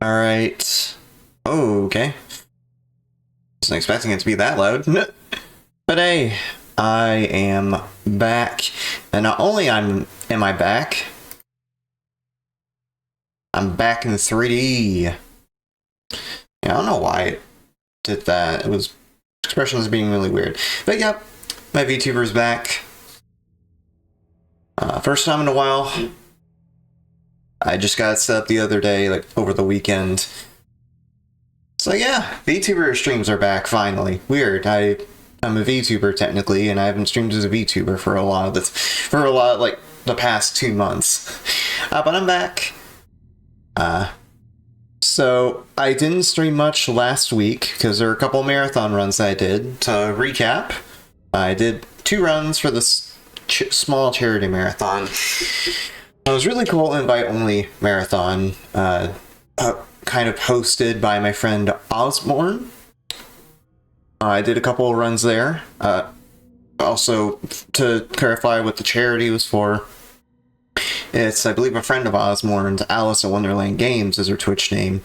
Alright. Oh, okay. Wasn't expecting it to be that loud. But hey, I am back. And not only am I back, I'm back in 3D. Yeah, I don't know why it did that. It was expressions being really weird. But yep, my VTuber's back. First time in a while. I just got set up the other day, like over the weekend. So yeah, VTuber streams are back finally. Weird. I'm a VTuber technically, and I haven't streamed as a VTuber for a lot like the past 2 months. But I'm back. So I didn't stream much last week because there were a couple marathon runs I did. To recap, I did 2 runs for this small charity marathon. It was really cool invite-only marathon, kind of hosted by my friend Osborne. I did a couple of runs there. Also, to clarify what the charity was for, it's, I believe, a friend of Osborne's, Alice at Wonderland Games is her Twitch name.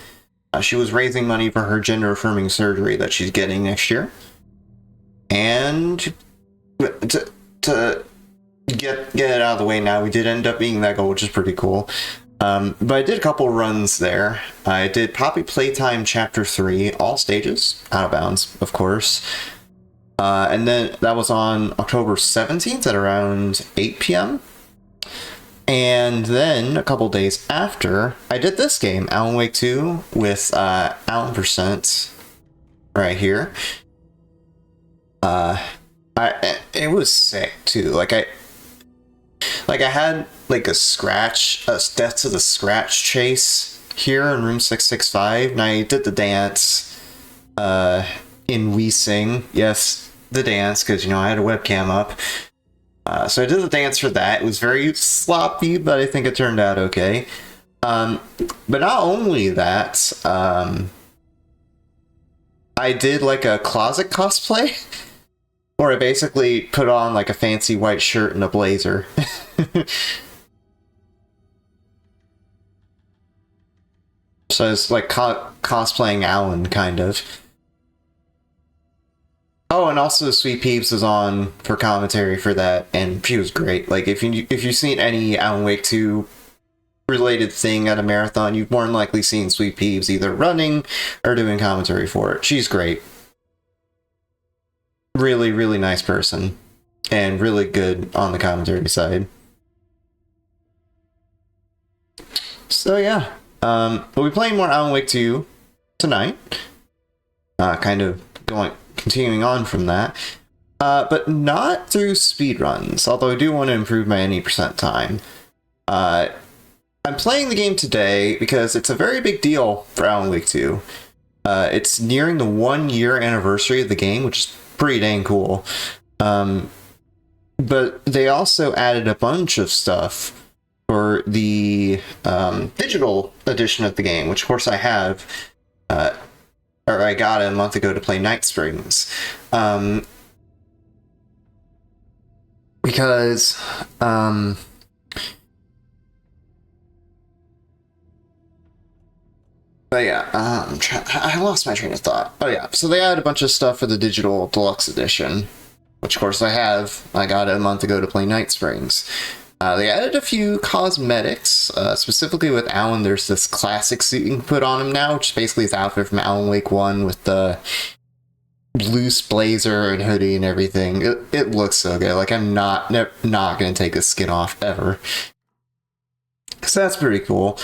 She was raising money for her gender-affirming surgery that she's getting next year. And to get it out of the way now, we did end up beating that goal, which is pretty cool. But I did a couple runs there. I did Poppy Playtime Chapter 3, all stages, out of bounds, of course. And then that was on October 17th at around 8 p.m. And then a couple days after, I did this game, Alan Wake 2, with Alan% right here. It was sick too. I had like a Death to the Scratch chase here in room 665, and I did the dance in WeSing. Yes, the dance, because, you know, I had a webcam up. So I did the dance for that. It was very sloppy, but I think it turned out okay. But not only that, I did like a closet cosplay, where I basically put on like a fancy white shirt and a blazer. So it's like cosplaying Alan, kind of. Oh, and also Sweet Peeps was on for commentary for that, and she was great. Like, if you've seen any Alan Wake 2 related thing at a marathon, you've more than likely seen Sweet Peeps either running or doing commentary for it. She's great. Really, really nice person, and really good on the commentary side. So yeah, we'll be playing more Alan Wake 2 tonight. Kind of continuing on from that, but not through speedruns, although I do want to improve my any percent time. I'm playing the game today because it's a very big deal for Alan Wake 2. It's nearing the 1-year anniversary of the game, which is pretty dang cool. But they also added a bunch of stuff for the digital edition of the game, which of course I have, or I got a month ago to play Night Springs. Because but yeah, I lost my train of thought. Oh yeah, so they added a bunch of stuff for the digital deluxe edition, which of course I have. I got it a month ago to play Night Springs. They added a few cosmetics, specifically with Alan. There's this classic suit you can put on him now, which is basically his outfit from Alan Wake 1 with the loose blazer and hoodie and everything. It looks so good. Like, I'm not gonna take this skin off ever. So that's pretty cool.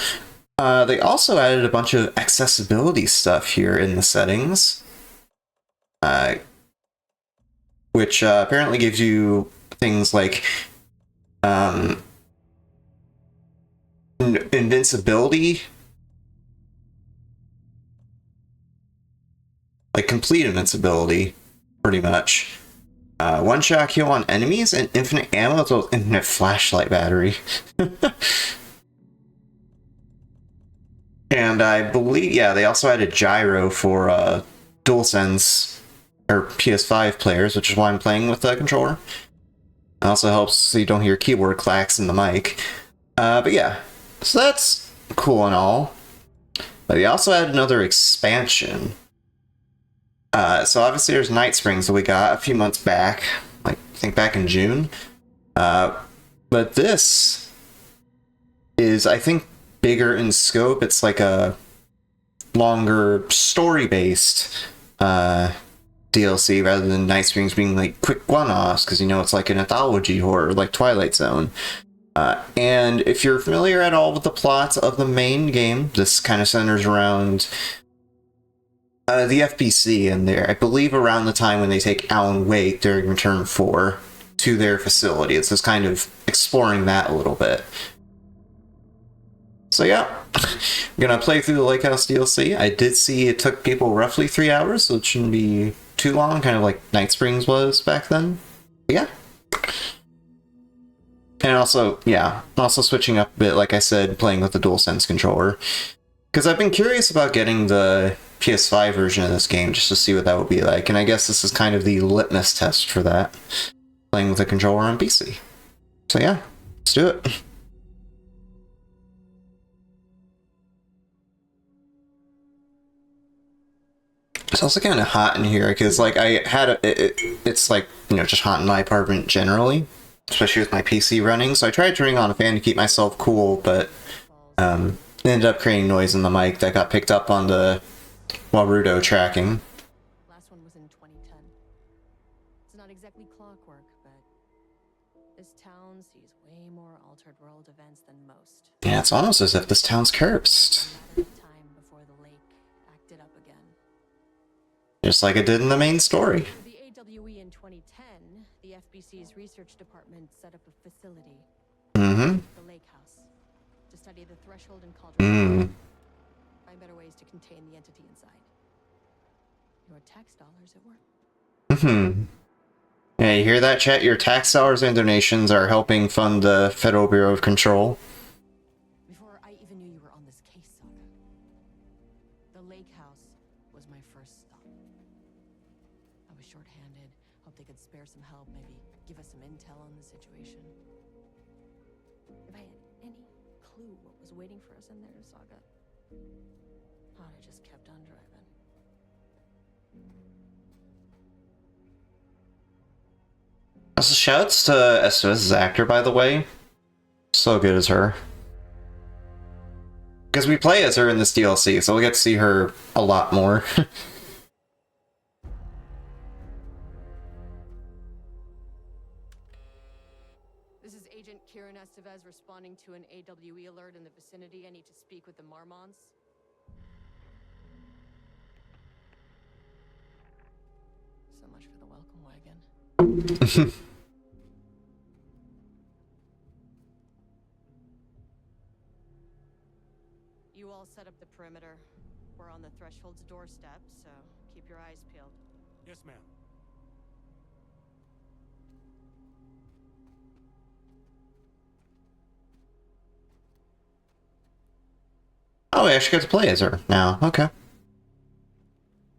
They also added a bunch of accessibility stuff here in the settings, which apparently gives you things like invincibility, like complete invincibility, pretty much. One-shot kill on enemies and infinite ammo as well as infinite flashlight battery. And I believe, yeah, they also added gyro for DualSense or PS5 players, which is why I'm playing with the controller. It also helps so you don't hear keyboard clacks in the mic. But yeah, so that's cool and all. But they also had another expansion. So obviously there's Night Springs that we got a few months back, like I think back in June. But this is, I think, bigger in scope. It's like a longer story-based DLC rather than Night Springs being like quick one-offs, because you know it's like an anthology horror like Twilight Zone. And if you're familiar at all with the plot of the main game, this kind of centers around the FBC, and there, I believe around the time when they take Alan Wake during Return 4 to their facility. It's just kind of exploring that a little bit. So yeah, I'm gonna play through the Lake House DLC. I did see it took people roughly 3 hours, so it shouldn't be too long, kind of like Night Springs was back then. But yeah. And also, yeah, also switching up a bit, like I said, playing with the DualSense controller. Because I've been curious about getting the PS5 version of this game just to see what that would be like, and I guess this is kind of the litmus test for that, playing with a controller on PC. So yeah, let's do it. It's also kind of hot in here, because like I had it's like, you know, just hot in my apartment generally, especially with my PC running, so I tried turning on a fan to keep myself cool, but it ended up creating noise in the mic that got picked up on the Warudo tracking. Last one was in 2010. It's not exactly clockwork, but this town sees way more altered world events than most. Yeah, it's almost as if this town's cursed. Time before the lake acted up again. Just like it did in the main story. For the AWE in 2010, the FBC's research department set up a facility. Mm-hmm. The Lake House. To study the threshold and cauldron. Find better ways to contain the entity inside. Your tax dollars at work. Mm-hmm. Yeah, you hear that, chat? Your tax dollars and donations are helping fund the Federal Bureau of Control. Before I even knew you were on this case, Saga, the Lake House was my first stop. I was short-handed, hoped they could spare some help, maybe give us some intel on the situation. If I had any clue what was waiting for us in there, Saga, I'd have just kept on driving. Also, shouts to Estevez's actor, by the way. So good as her. Because we play as her in this DLC, so we'll get to see her a lot more. This is Agent Kieran Estevez responding to an AWE alert in the vicinity. I need to speak with the Marmons. So much for the welcome wagon. You all set up the perimeter. We're on the threshold's doorstep, so keep your eyes peeled. Yes, ma'am. Oh, we actually get to play as her now. Okay.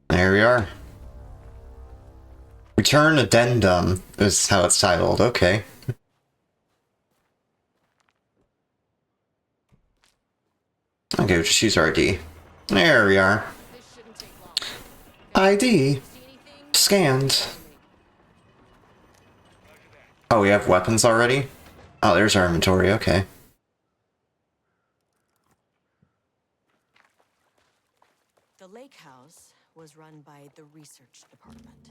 There we are. Return Addendum is how it's titled. Okay. Okay, we'll just use our ID. There we are. This shouldn't take long. ID. See anything? Scanned. Oh, we have weapons already? Oh, there's our inventory. Okay. The Lake House was run by the research department.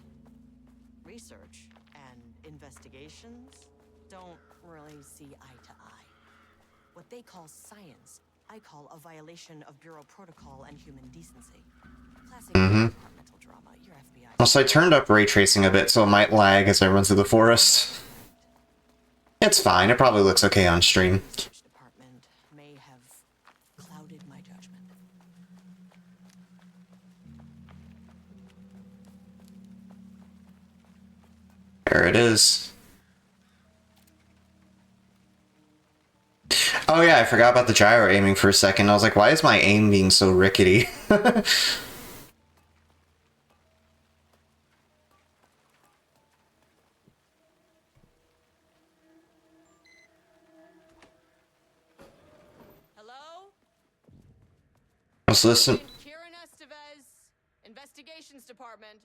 Research and investigations don't really see eye to eye. What they call science, I call a violation of Bureau protocol and human decency. Classic departmental drama, your FBI. Also, I turned up ray tracing a bit, so it might lag as I run through the forest. It's fine. It probably looks okay on stream. Research department may have clouded my judgment. There it is. Oh yeah, I forgot about the gyro aiming for a second. I was like, why is my aim being so rickety? was listening. Kieran Estevez, Investigations Department.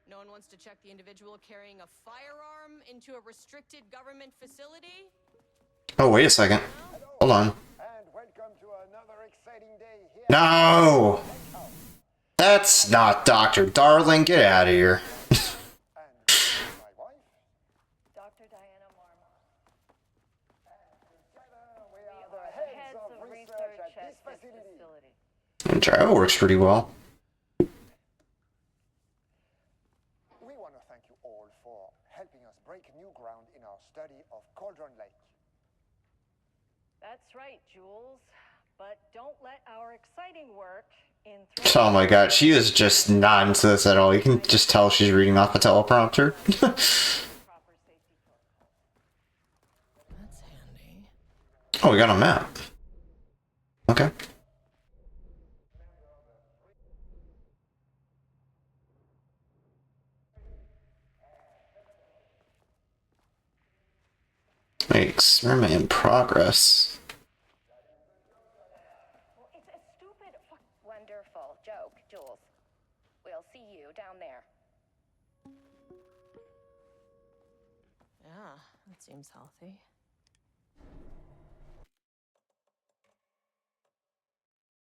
No one wants to check the individual carrying a firearm into a restricted government facility? Oh, wait a second. Hold on. And welcome to another exciting day here. No! That's not Dr. Darling. Get out of here. And my wife. Dr. Diana Marmot. Together we We are are the heads of research at this facility. And travel works pretty well. We want to thank you all for helping us break new ground in our study of Cauldron Lake. That's right, Jules. But don't let our exciting work in Oh my god, she is just not into this at all. You can just tell she's reading off a teleprompter. proper safety protocol. That's handy. Oh, we got a map. Okay. Experiment in progress. Well, it's a stupid, wonderful joke, Jules. We'll see you down there. Yeah, that seems healthy.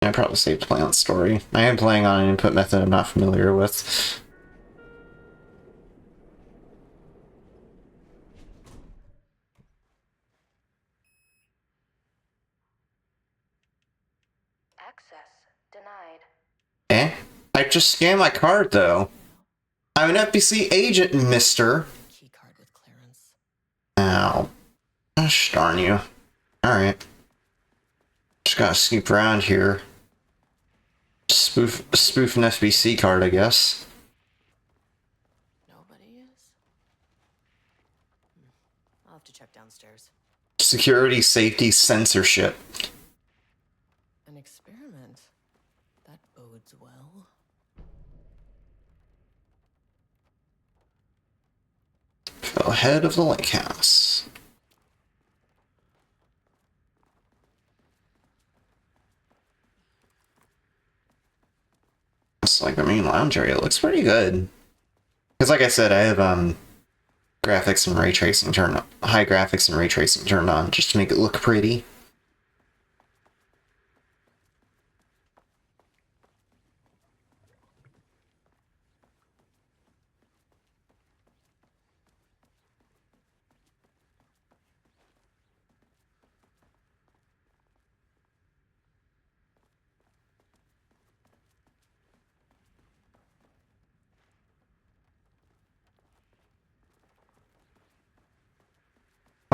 I probably saved play on story. I am playing on an input method I'm not familiar with. Access denied. Eh? I just scanned my card though. I'm an FBC agent, mister. Key card with clearance. Ow. Gosh darn you. Alright. Just gotta snoop around here. Spoof an FBC card, I guess. Nobody is? I'll have to check downstairs. Security, safety, censorship. An experiment. That bodes well. Fell ahead of the lake house. It's like the main lounge area. It looks pretty good. Because like I said, I have graphics and ray tracing turned on, high graphics and ray tracing turned on just to make it look pretty.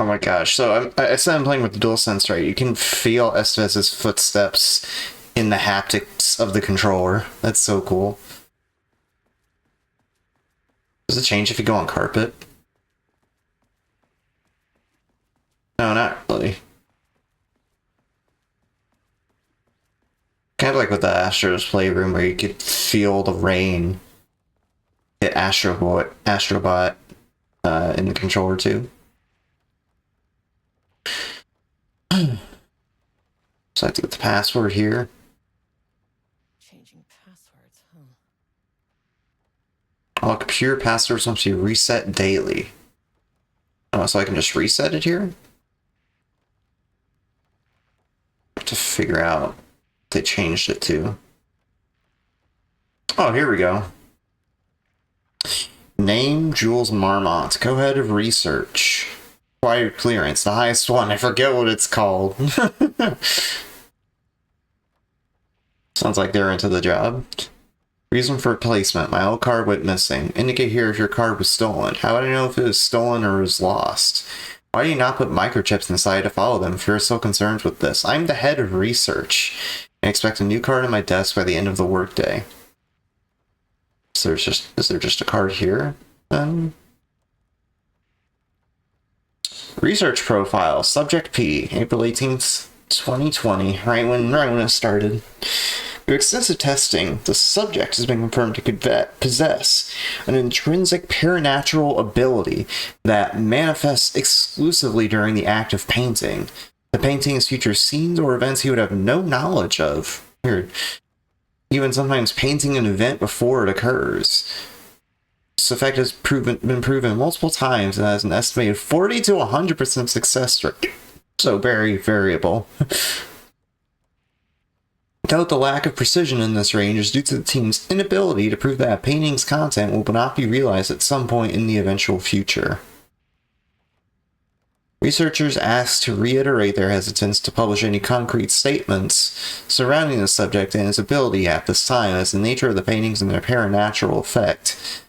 Oh my gosh, so I said I'm playing with the DualSense, right? You can feel Estevez's footsteps in the haptics of the controller. That's so cool. Does it change if you go on carpet? No, not really. Kind of like with the Astro's Playroom where you could feel the rain hit Astrobot in the controller too. So I have to get the password here. Changing passwords, huh? All computer passwords must be reset daily. Oh, so I can just reset it here? I have to figure out what they changed it to. Oh, here we go. Name Jules Marmot, co-head of research. Required clearance, the highest one. I forget what it's called. Sounds like they're into the job. Reason for placement. My old card went missing. Indicate here if your card was stolen. How would I know if it was stolen or was lost? Why do you not put microchips inside to follow them if you're so concerned with this? I'm the head of research and expect a new card on my desk by the end of the workday. So is there just a card here? Research profile. Subject P. April 18th, 2020. Right when it started. Through extensive testing, the subject has been confirmed to possess an intrinsic paranatural ability that manifests exclusively during the act of painting. The painting features scenes or events he would have no knowledge of. Weird. Even sometimes painting an event before it occurs. This effect has been proven multiple times and has an estimated 40 to 100% success rate. So very variable. Note the lack of precision in this range is due to the team's inability to prove that a painting's content will not be realized at some point in the eventual future. Researchers asked to reiterate their hesitance to publish any concrete statements surrounding the subject and his ability at this time, as the nature of the paintings and their paranatural effect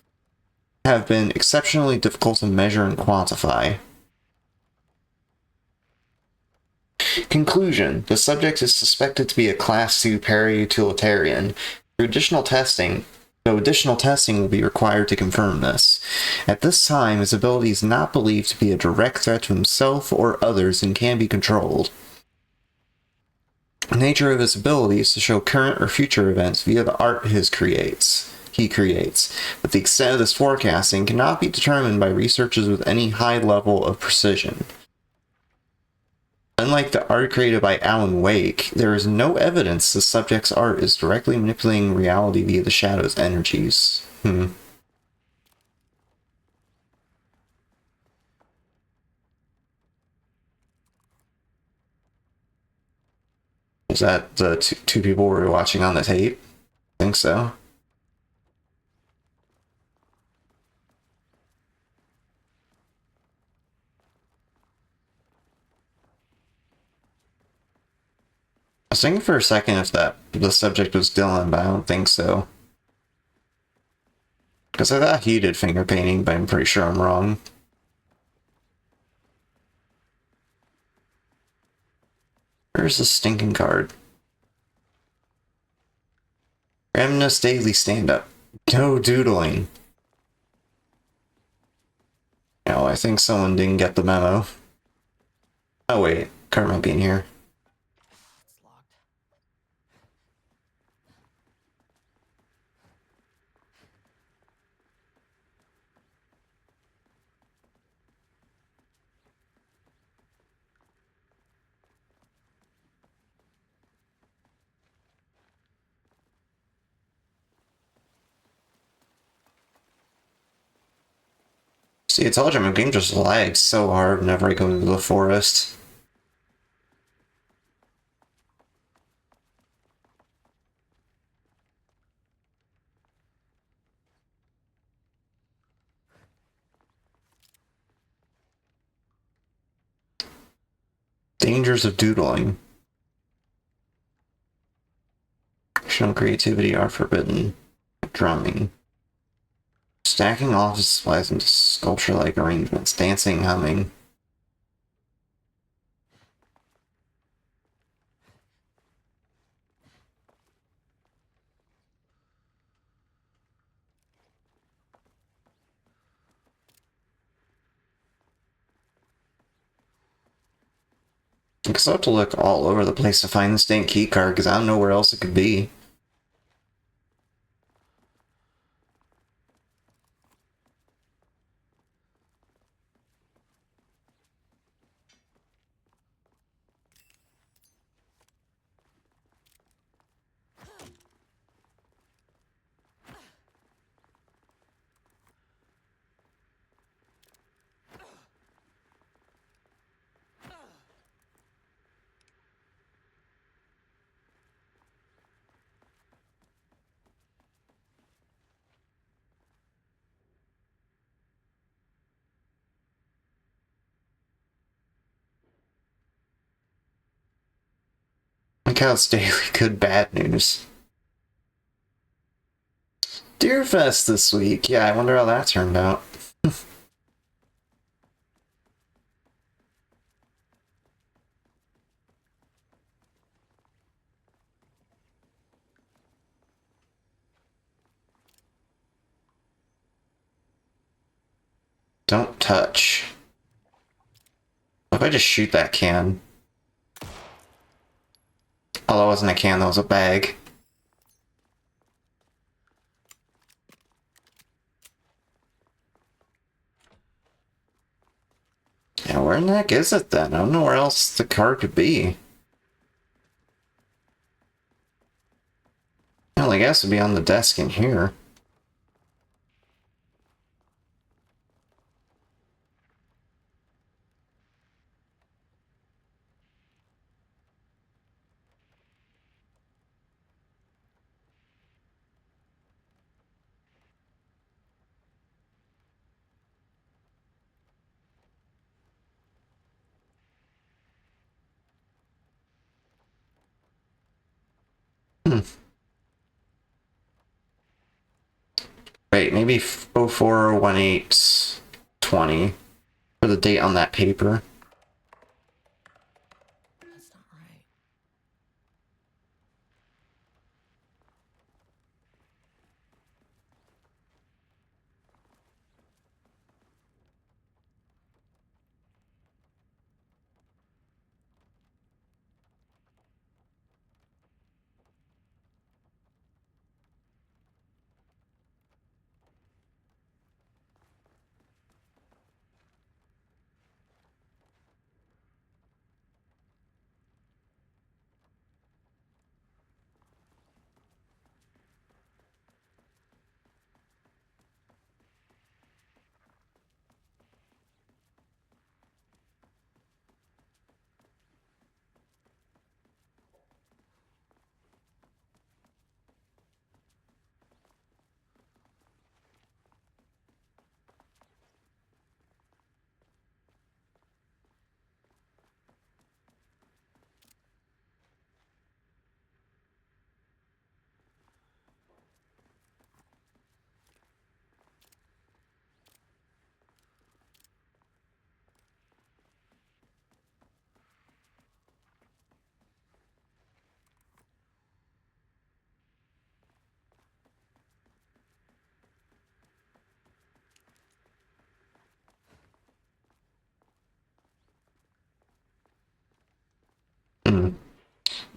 have been exceptionally difficult to measure and quantify. Conclusion. The subject is suspected to be a Class II para-utilitarian. Though additional testing will be required to confirm this. At this time, his ability is not believed to be a direct threat to himself or others and can be controlled. The nature of his ability is to show current or future events via the art he creates, but the extent of this forecasting cannot be determined by researchers with any high level of precision. Unlike the art created by Alan Wake, there is no evidence the subject's art is directly manipulating reality via the shadow's energies. Is that the two people we were watching on the tape? I think so. I was thinking for a second if the subject was Dylan, but I don't think so. Because I thought he did finger painting, but I'm pretty sure I'm wrong. Where's the stinking card? Randomness Daily Stand-Up. No doodling. No, I think someone didn't get the memo. Oh wait, card might be in here. It's locked. See, I told you my game just lags so hard whenever I go into the forest. Dangers of doodling. Fictional creativity are forbidden. Drumming. Stacking office supplies into sculpture-like arrangements. Dancing, humming. I guess I'll have to look all over the place to find this dang key card, because I don't know where else it could be. Like how it's daily good bad news. Deerfest this week. Yeah, I wonder how that turned out. Don't touch. What if I just shoot that can? Oh, that wasn't a can, that was a bag. Yeah, where in the heck is it then? I don't know where else the card could be. guess it'd be on the desk in here. Wait, maybe 041820 for the date on that paper. That's not right.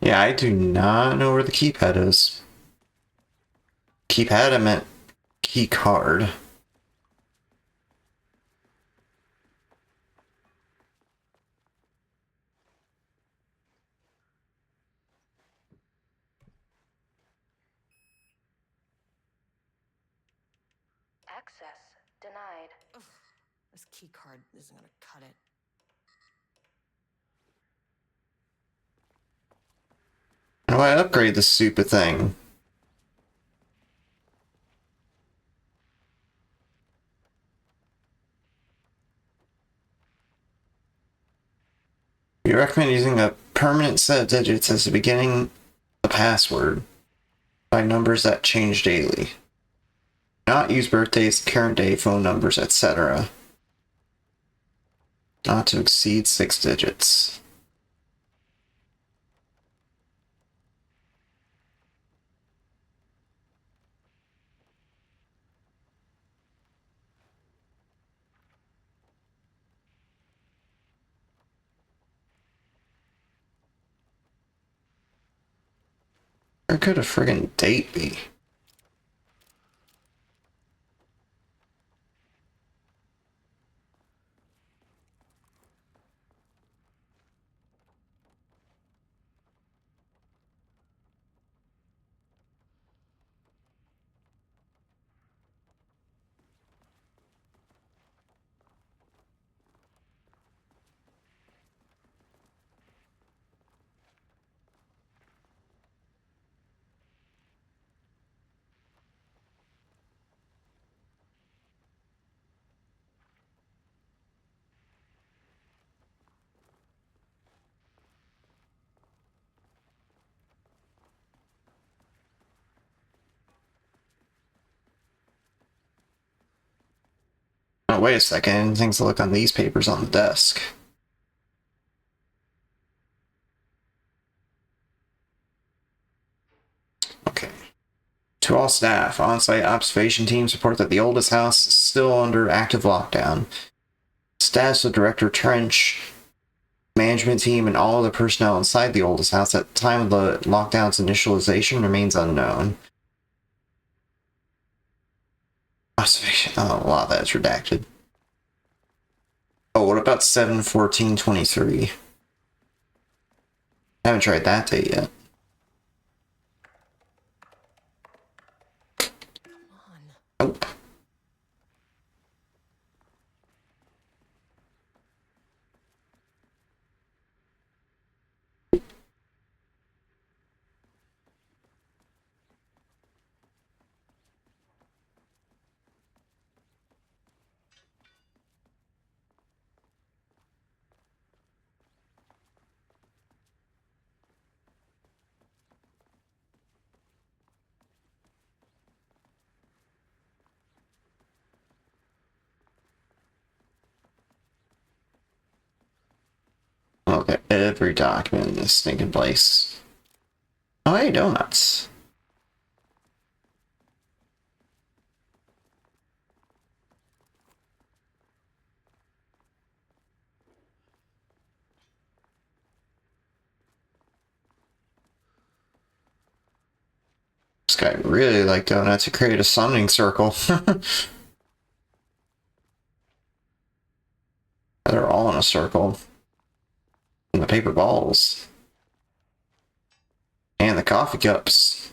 Yeah, I do not know where the keypad is. Keypad, I meant key card. Access denied. Ugh, this key card isn't gonna cut it. How do I upgrade this stupid thing? We recommend using a permanent set of digits as the beginning of the password by numbers that change daily. Not use birthdays, current day, phone numbers, etc. Not to exceed 6 digits. Where could a friggin' date be? Oh, wait a second. Things to look on these papers on the desk. Okay. To all staff, on-site observation teams report that the oldest house is still under active lockdown. Status of Director Trench, management team, and all other personnel inside the oldest house at the time of the lockdown's initialization remains unknown. Observation. Oh, a lot of that is redacted. Oh, what about 7/14/23? I haven't tried that date yet. look at every document in this stinking place. Oh, hey, donuts. This guy really liked donuts to create a summoning circle. They're all in a circle. And the paper balls. And the coffee cups.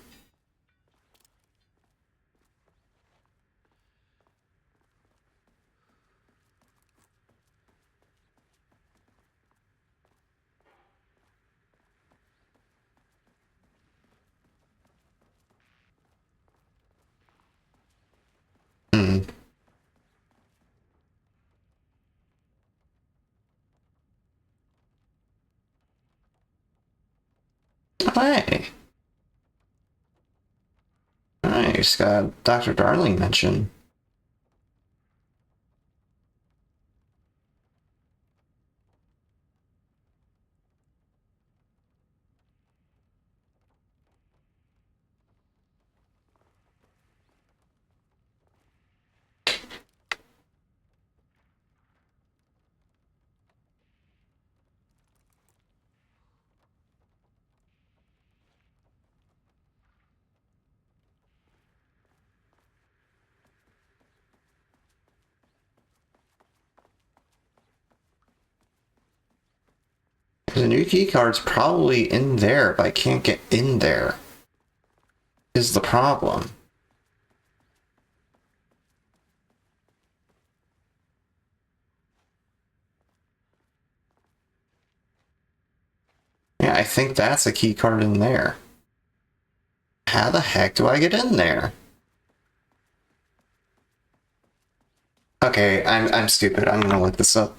Hmm. Hey. Nice, got Dr. Darling mentioned. The new keycard's probably in there, but I can't get in there. Is the problem. Yeah, I think that's a keycard in there. How the heck do I get in there? Okay, I'm stupid. I'm gonna look this up.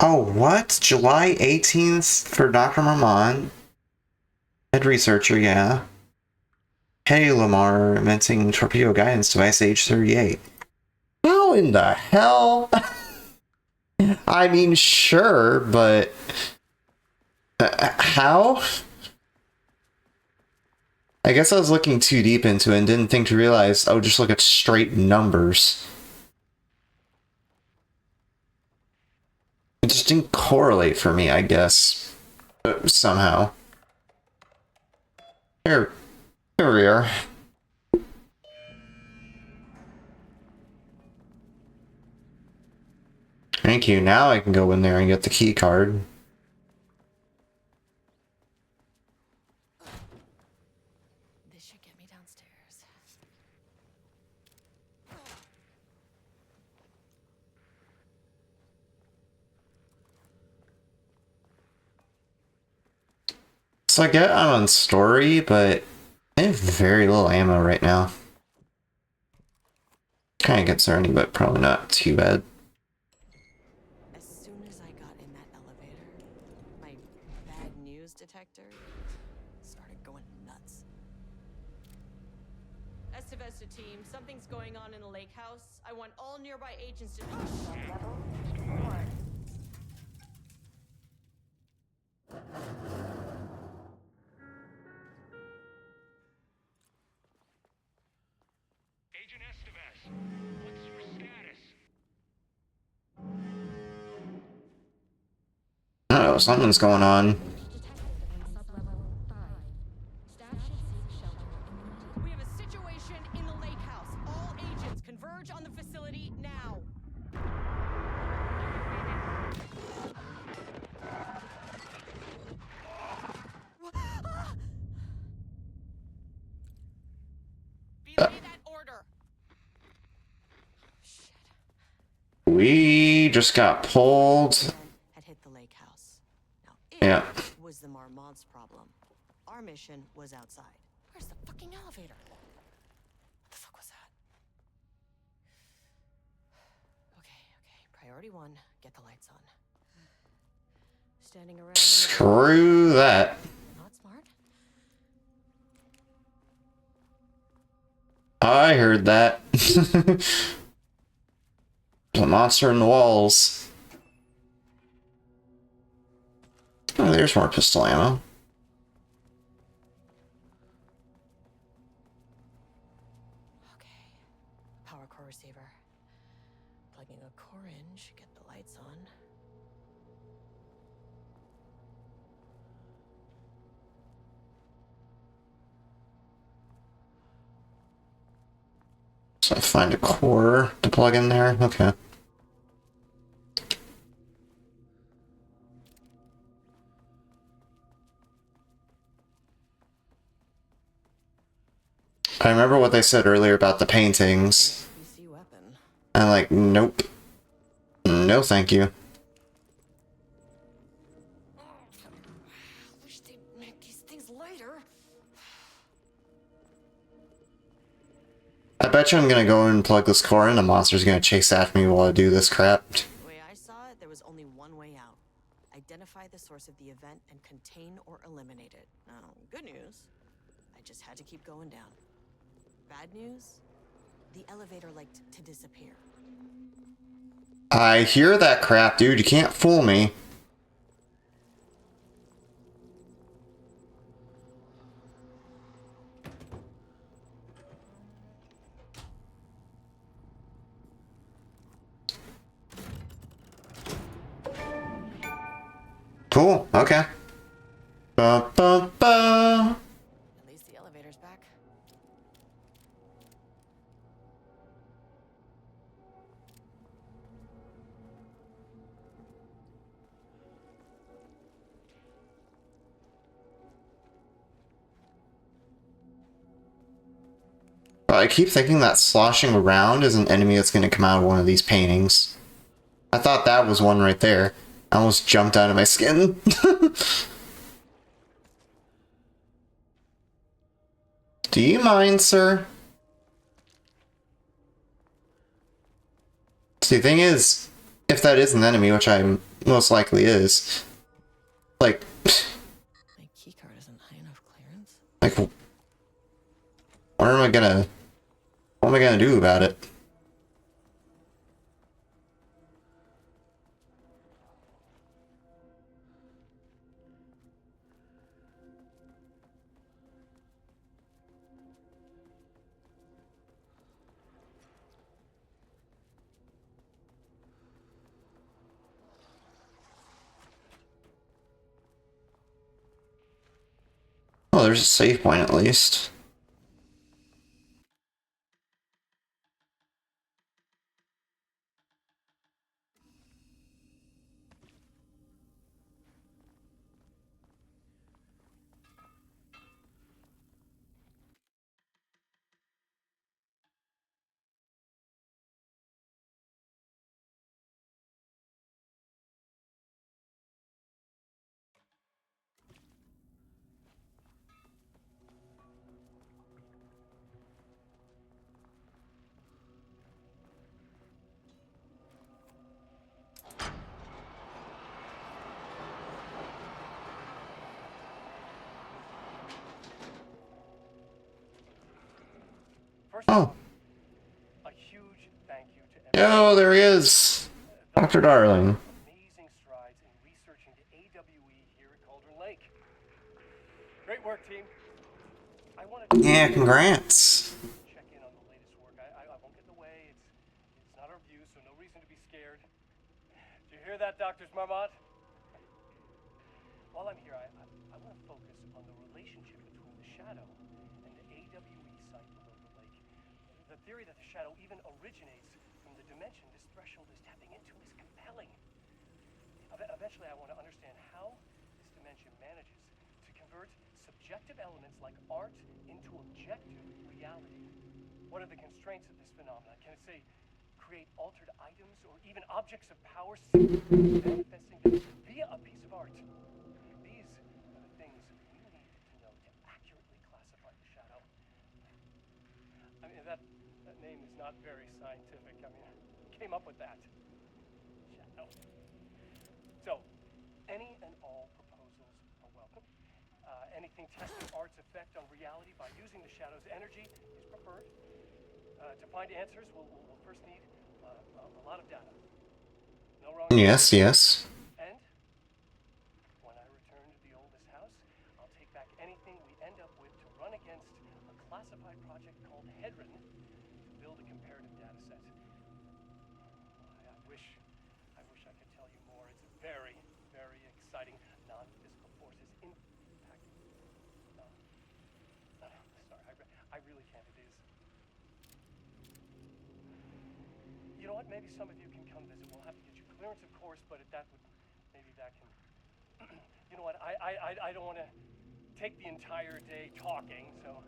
Oh, what? July 18th for Dr. Marmont. Head researcher, yeah. Hey, Lamar, inventing torpedo guidance device age 38. How in the hell? I mean, sure, but... how? I guess I was looking too deep into it and didn't think to realize, oh, just look at straight numbers. It just didn't correlate for me, I guess. Somehow. Here we are. Thank you. Now I can go in there and get the key card. This should get me downstairs. So I get I'm on story, but I have very little ammo right now. Kind of concerning, but probably not too bad. As soon as I got in that elevator, my bad news detector started going nuts. Estevesta team, something's going on in the lake house. I want all nearby agents to... Agent Estevez, what's your status? Oh, something's going on. We have a situation in the lake house. All agents converge on the facility now. Belay that order. We just got pulled. Had hit the lake house. Now Yeah. it was the Marmont's problem. Our mission was outside. Where's the fucking elevator? What the fuck was that? Okay. Priority 1, get the lights on. Standing around in the Screw that. not smart. I heard that. There's a monster in the walls. Oh, there's more pistol ammo. Okay. Power core receiver. Plugging a core in should get the lights on. So I find a core to plug in there. Okay. I remember what they said earlier about the paintings. PC weapon. I'm like, nope. No, thank you. Wish they'd make these things lighter. I bet you I'm gonna go and plug this core in. The monster's gonna chase after me while I do this crap. The way I saw it, there was only one way out. Identify the source of the event and contain or eliminate it. Now, good news. I just had to keep going down. Bad news? The elevator liked to disappear. I hear that crap, dude. You can't fool me. Cool. Okay. Ba ba ba. At least the elevator's back. I keep thinking that sloshing around is an enemy that's going to come out of one of these paintings. I thought that was one right there. I almost jumped out of my skin. Do you mind, sir? See, the thing is, if that is an enemy, which I most likely is, like, My keycard isn't high enough clearance. like, what am I gonna do about it? Oh, there's a save point at least. First, Oh, a huge thank you to everyone. yo, there he is. Dr. Darling. Amazing strides in researching the AWE here at Cauldron Lake. Great work, team. I wanted to Yeah, congrats. check in on the latest work. I won't get in the way. It's not our view, so no reason to be scared. Do you hear that, Dr. Marmont? While I'm here, I want to focus on the relationship between the Shadow and the AWE site below the lake. The theory that the Shadow even originates from the dimension this threshold is tapping into is compelling. Eventually, I want to understand how this dimension manages to convert subjective elements like art into objective reality. What are the constraints of this phenomenon? Can it, say, create create altered items or even objects of power, manifesting them via a piece of art. These are the things we need to know to accurately classify the shadow. I mean, that name is not very scientific. I mean, who came up with that? Shadow. So, any and all proposals are welcome. Anything testing art's effect on reality by using the shadow's energy is preferred. To find answers, we'll first need a lot of data. No wrong. Yes, yes. And when I return to the oldest house, I'll take back anything we end up with to run against a classified project called Hedron to build a comparative data set. I wish I could tell you more. It's very, very exciting. Non-physical forces impact. Sorry, I really can't. It is. You know what? Maybe some of you can come visit. We'll have to get you clearance, of course, but maybe that can. You know what? I don't want to take the entire day talking. So,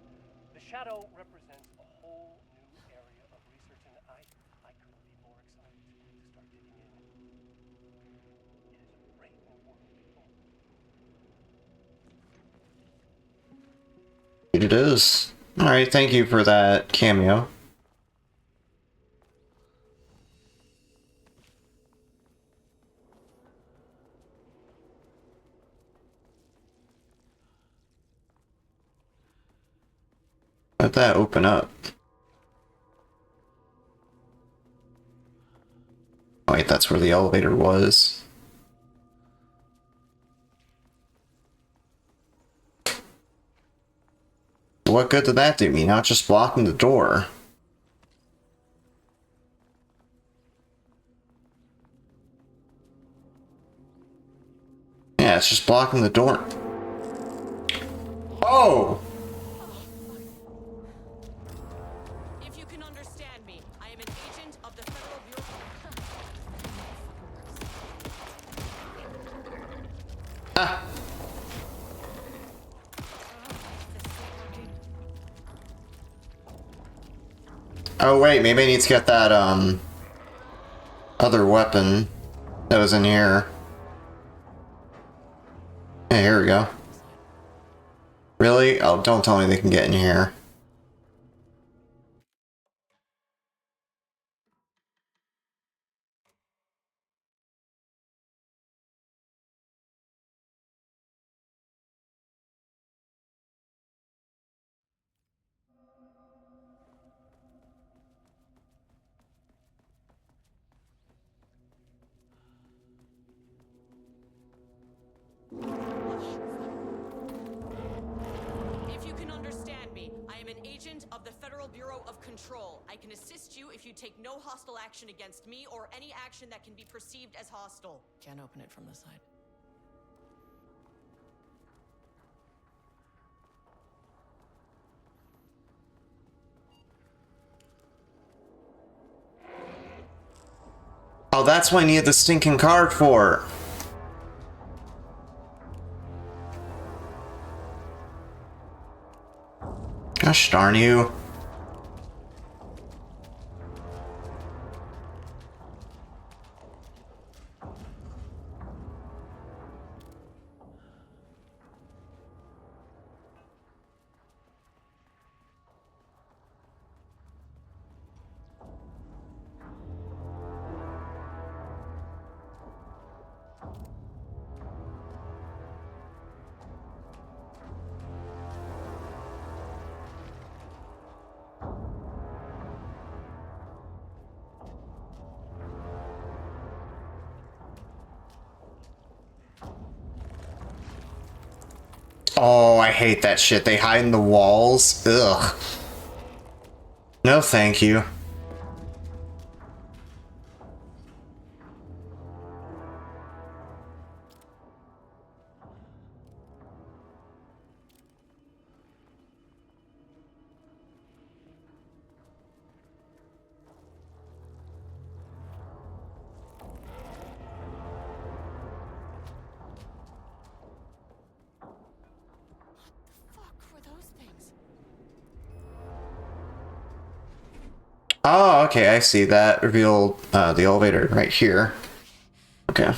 the shadow represents a whole new area of research, and I couldn't be more excited to start digging in. It is a great new world, people. It is. Alright, thank you for that cameo. Let that open up. Oh, wait, that's where the elevator was. What good did that do me? Not just blocking the door. Yeah, it's just blocking the door. Oh! If you can understand me, I am an agent of the Federal Bureau. Ah! Oh wait, maybe I need to get that, other weapon that was in here. Yeah, here we go. Really? Oh, don't tell me they can get in here. If you can understand me, I am an agent of the Federal Bureau of Control. I can assist you if you take no hostile action against me or any action that can be perceived as hostile. Can't open it from the side. Oh, that's what I needed the stinking card for. Gosh darn you. Oh, I hate that shit. They hide in the walls. Ugh. No, thank you. Oh, okay, I see. That revealed the elevator right here. Okay.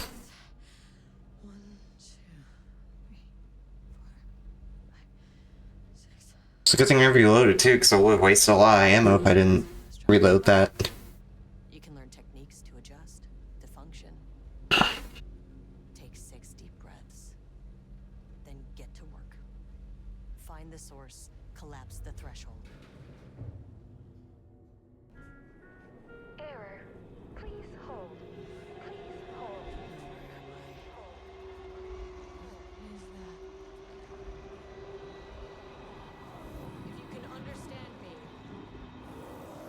It's a good thing I reloaded too, because I would have wasted a lot of ammo if I didn't reload that. You can learn techniques to adjust, to function. Take 6 deep breaths. Then get to work. Find the source, collapse the threshold. Error. Please hold. Please hold. If you can understand me,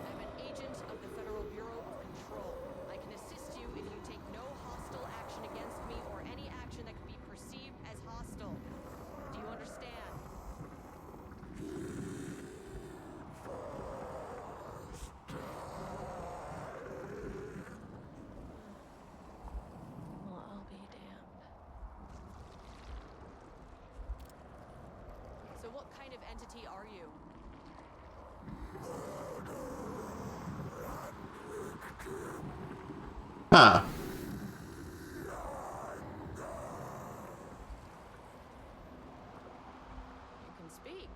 I'm an agent of the Federal Bureau of Control. I can assist you if you take no hostile action against me or any action that could be perceived as hostile. Do you understand? Well, I'll be damned. So what kind of entity are you? Huh. You can speak.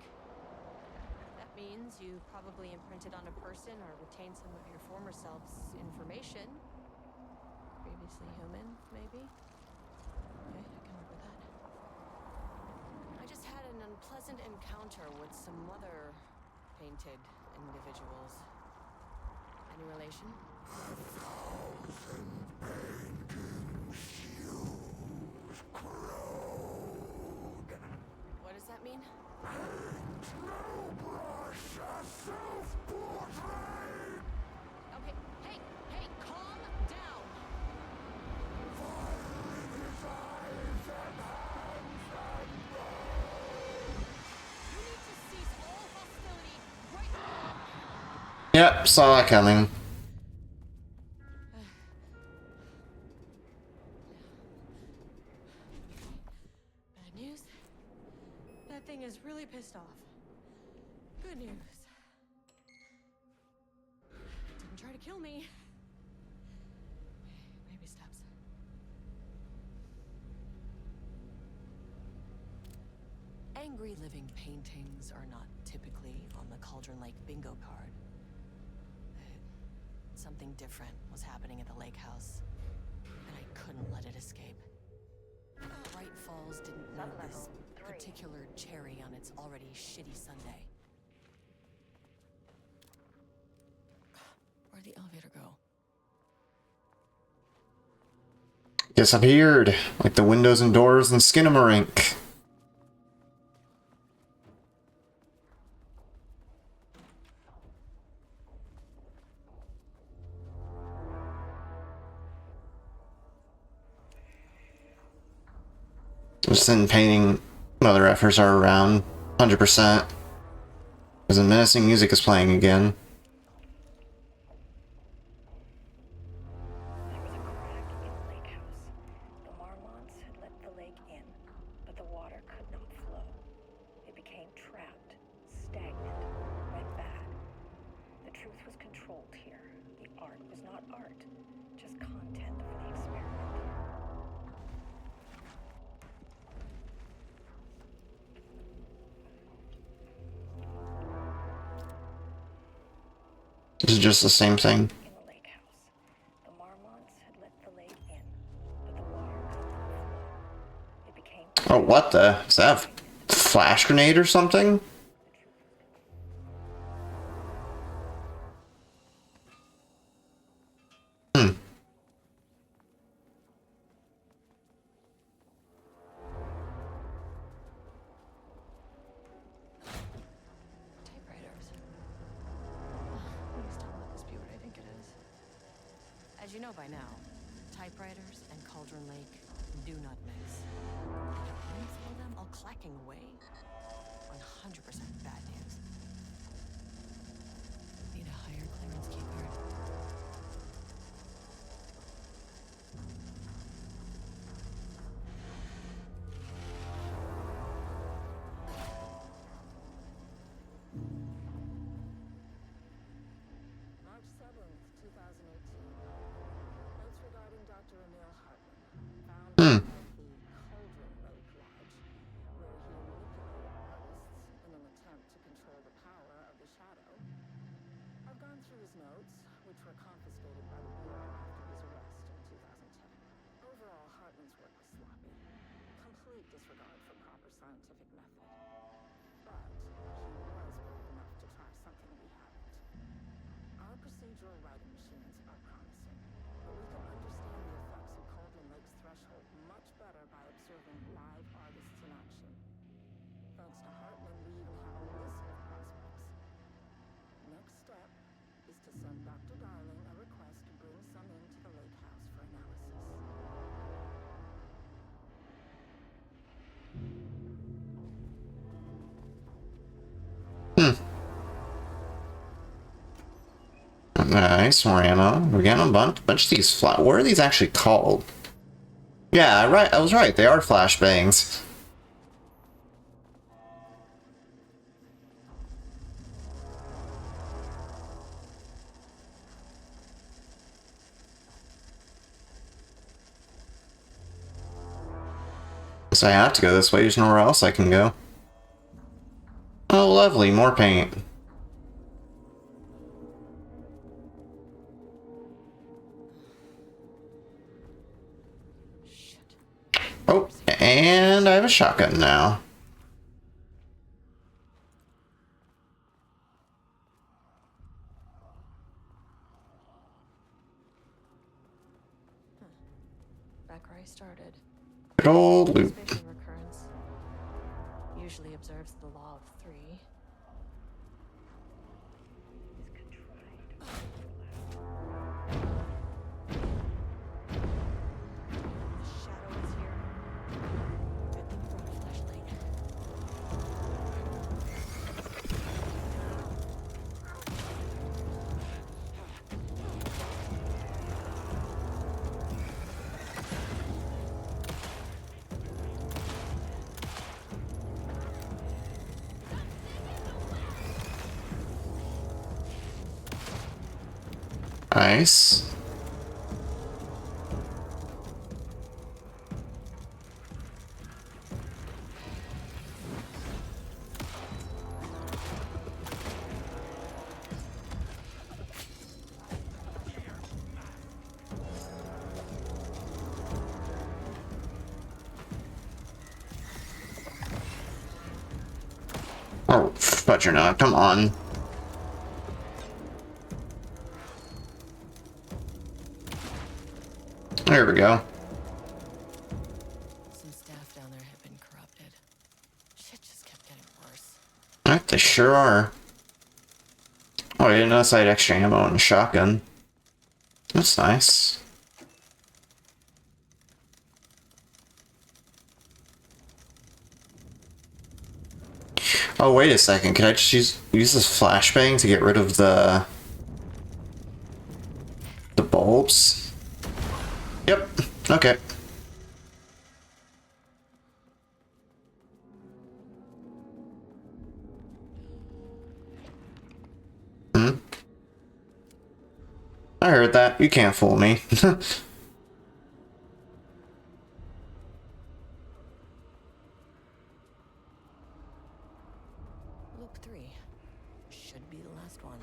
That means you probably imprinted on a person or retained some of your former self's information. Previously human, maybe? Okay, I can work with that. I just had an unpleasant encounter with some other painted individuals. Any relation? What does that mean? Okay, hey, calm down. You need to cease all hostility right now. Yep, saw that coming. Bad news? That thing is really pissed off. Good news. Didn't try to kill me. Baby steps. Angry living paintings are not typically on the Cauldron Lake bingo card. Something different was happening at the lake house, and I couldn't let it escape. Bright Falls didn't need this particular cherry on its already shitty Sunday. Where'd the elevator go? Disappeared, like the windows and doors in Skinamarink. Just in painting, other efforts are around 100%. As the menacing music is playing again. There was a crack in the lake house. The Marmonts had let the lake in, but the water could not flow. It became trapped, stagnant, went bad. The truth was controlled here. The art was not art, just content for the experiment. This is just the same thing. In the lake house, the Marmonts had let the lake in, but the water could not flow. It became Oh, what the? Is that a flash grenade or something? Typewriters. Please don't let this be what I think it is. As you know by now, typewriters and Cauldron Lake do not mix. And for them all clacking away, 100% bad news. Need a higher clearance keycard. March procedural writing machines are promising, but we can understand the effects of Cauldron Lake's threshold much better by observing live artists in action. Thanks to Hartman, we even have a list of prospects. Next step is to send Dr. Darling a request to bring some into the lake house for analysis. Nice, more ammo. We're getting a bunch of these what are these actually called? Yeah, right. I was right. They are flashbangs. So I have to go this way. There's nowhere else I can go. Oh, lovely. More paint. Oh, and I have a shotgun now. Back where I started. Good old loop. Spatial recurrence usually observes the law of three. Is contrived. The shadow is here. Good thing you brought a flashlight. Nice. Oh, fudge or not, come on. There we go. Some staff down there have been corrupted. Shit just kept getting worse. Right, they sure are. Oh, I didn't notice I had extra ammo and a shotgun. That's nice. Oh, wait a second. Could I just use this flashbang to get rid of the bulbs? Yep. Okay. I heard that. You can't fool me. Loop 3 should be the last one.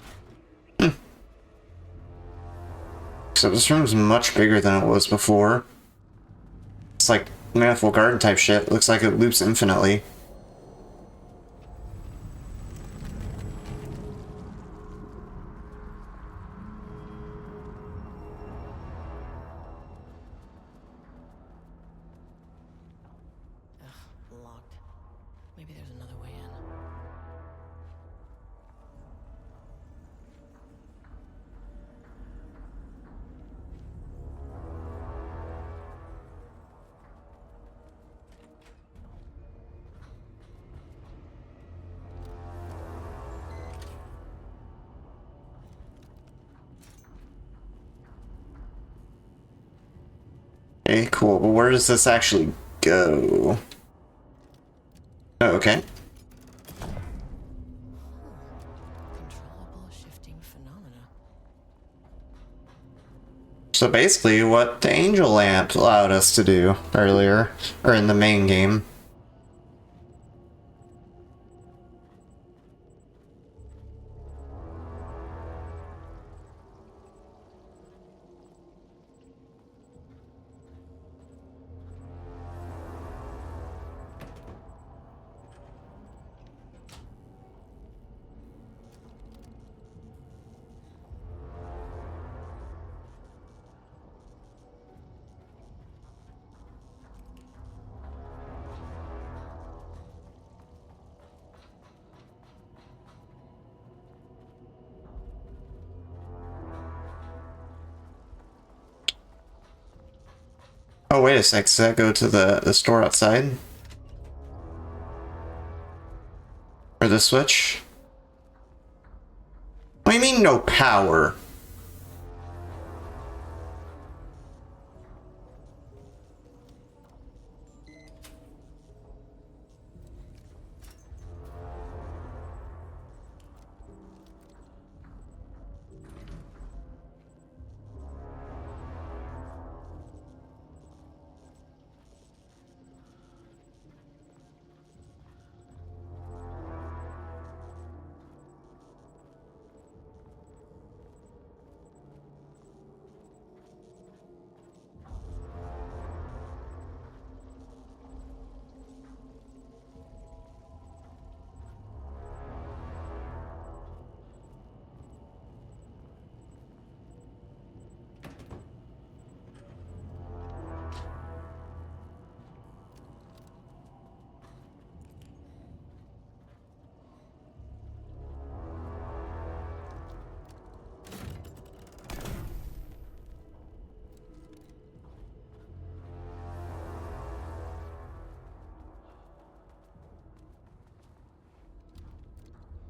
So this room's much bigger than it was before. It's like Manifold Garden type shit. Looks like it loops infinitely. Ugh, locked. Maybe there's another way in. Okay, cool. But where does this actually go? Oh, okay. Controllable shifting phenomena. So basically what the Angel Lamp allowed us to do earlier, or in the main game. Oh, wait a sec. Does that go to the store outside? Or the switch? What do you mean no power?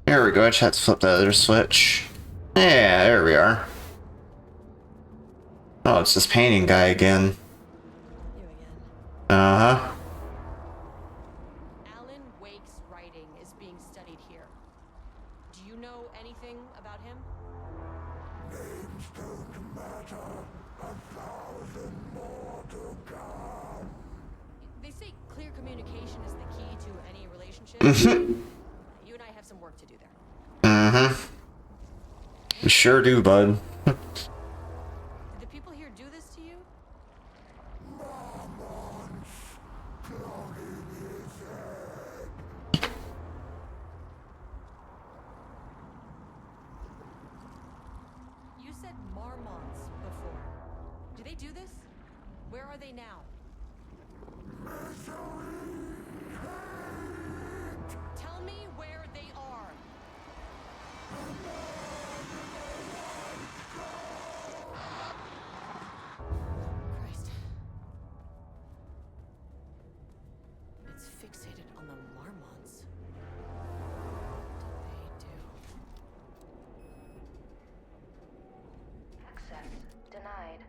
There we go, I just had to flip the other switch. Yeah, there we are. Oh, it's this painting guy again. You again. Uh-huh. Alan Wake's writing is being studied here. Do you know anything about him? Names don't matter. 1,000 more to come. They say clear communication is the key to any relationship. You and I have some work to do there. Mm-hmm. We sure do, bud. Did the people here do this to you? You said Marmonts before. Do they do this? Where are they now? Tell me where they are. Christ. It's fixated on the Marmonts. What did they do? Access denied.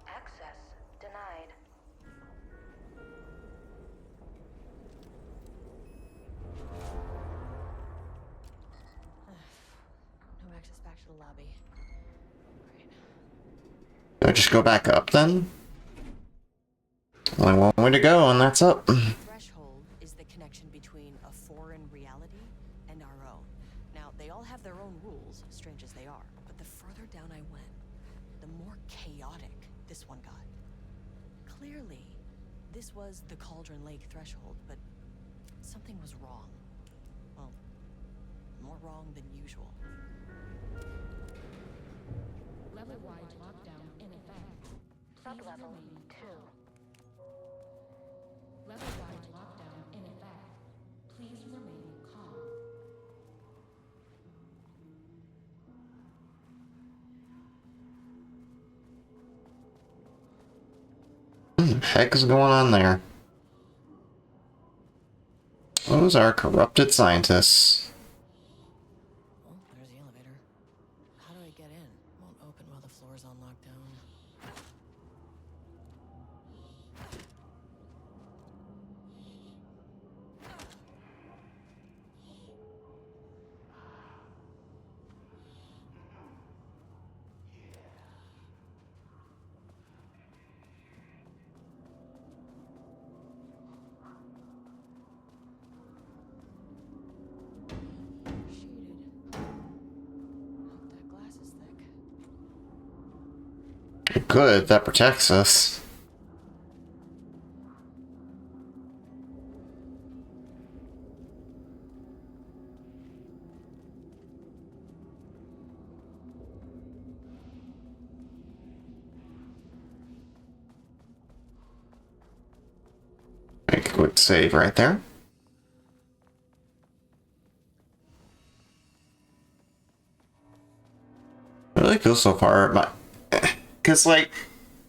Access denied. No access back to the lobby. Great. Do I just go back up then? Only one way to go, and that's up. Threshold is the connection between a foreign reality and our own. Now, they all have their own rules, strange as they are, but the further down I went, the more chaotic this one got. Clearly, this was the Cauldron Lake threshold, but something was wrong. Well, more wrong than usual. Level-wide lockdown in effect. Sublevel 2. Level-wide lockdown in effect. Please remain calm. What the heck is going on there? Those are corrupted scientists. Oh, there's the elevator. How do I get in? Won't open while the floor's on lockdown. Shaded. Hope that glass is thick. Good, that protects us. Make a quick save right there. Really cool so far. Because, like,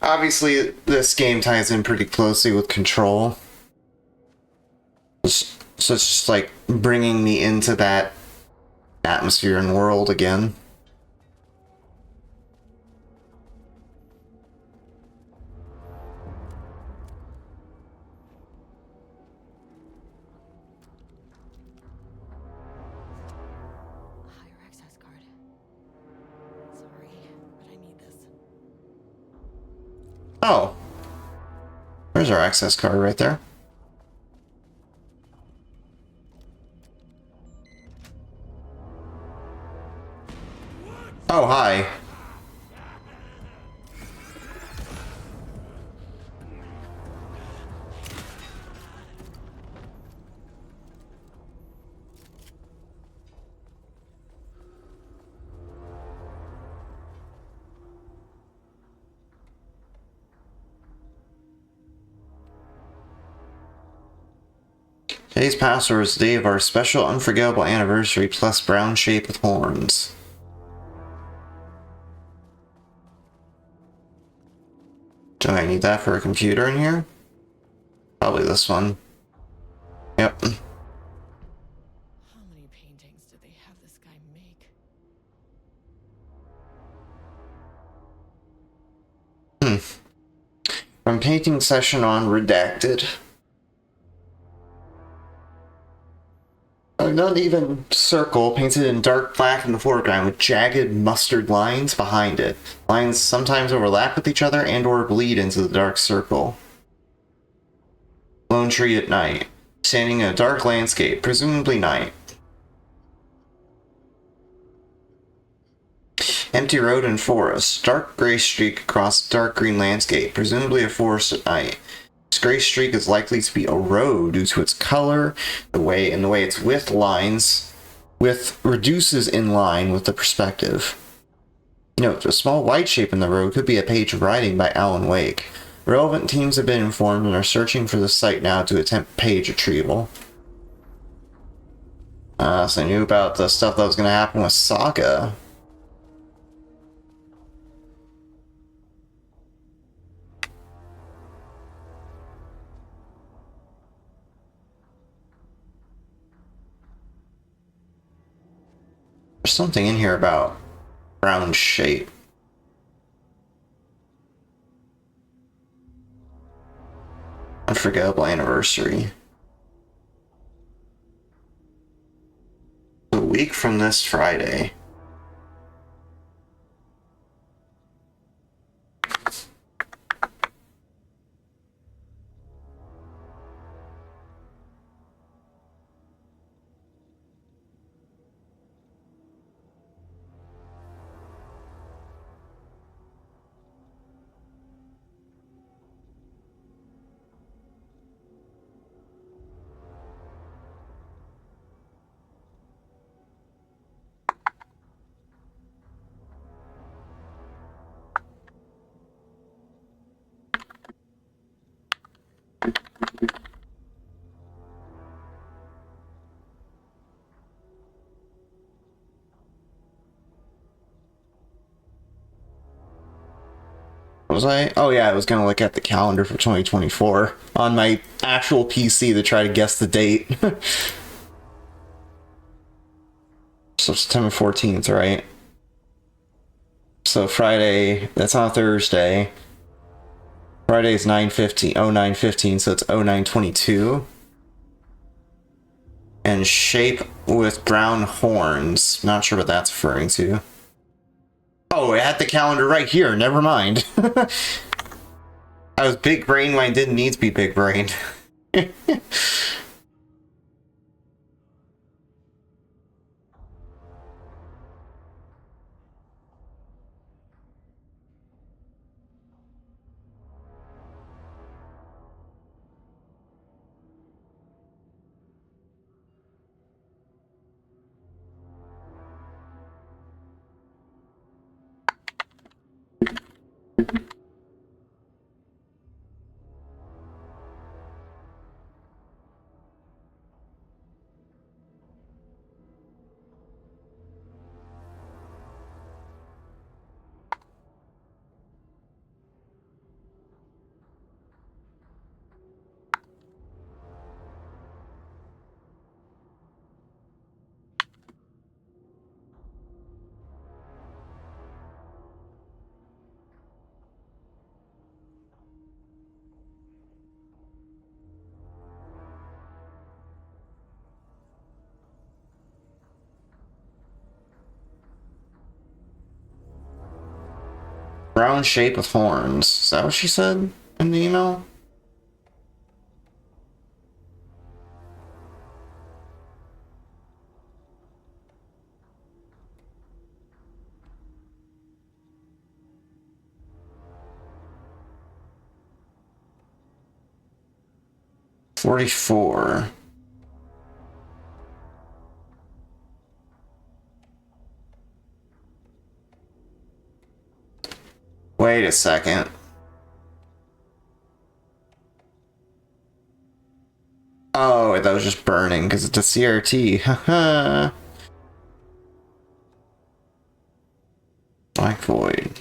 obviously this game ties in pretty closely with Control. So it's just like bringing me into that atmosphere and world again. Higher access card. Sorry, but I need this. Oh. There's our access card right there. Oh, hi. Today's password is the day of our special unforgettable anniversary plus brown shape with horns. Do I need that for a computer in here? Probably this one. Yep. How many paintings did they have this guy make? From painting session on redacted. An uneven circle painted in dark black in the foreground with jagged mustard lines behind it. Lines sometimes overlap with each other and or bleed into the dark circle. Lone tree at night. Standing in a dark landscape, presumably night. Empty road and forest. Dark gray streak across dark green landscape, presumably a forest at night. This gray streak is likely to be a road due to its color, the way its width lines reduces in line with the perspective. Note, a small white shape in the road could be a page of writing by Alan Wake. Relevant teams have been informed and are searching for the site now to attempt page retrieval. So I knew about the stuff that was going to happen with Saga. There's something in here about brown shape. Unforgettable anniversary. A week from this Friday. Was I? Oh yeah, I was gonna look at the calendar for 2024 on my actual PC to try to guess the date. So September 14th, right? So Friday, that's on a Thursday. Friday is 9:15, 09:15, so it's 09:22. And shape with brown horns. Not sure what that's referring to. Oh, it had the calendar right here. Never mind. I was big brain when I didn't need to be big brained. Round shape with horns. Is that what she said in the email? $44. Wait a second. Oh, that was just burning because it's a CRT. Haha. Black Void.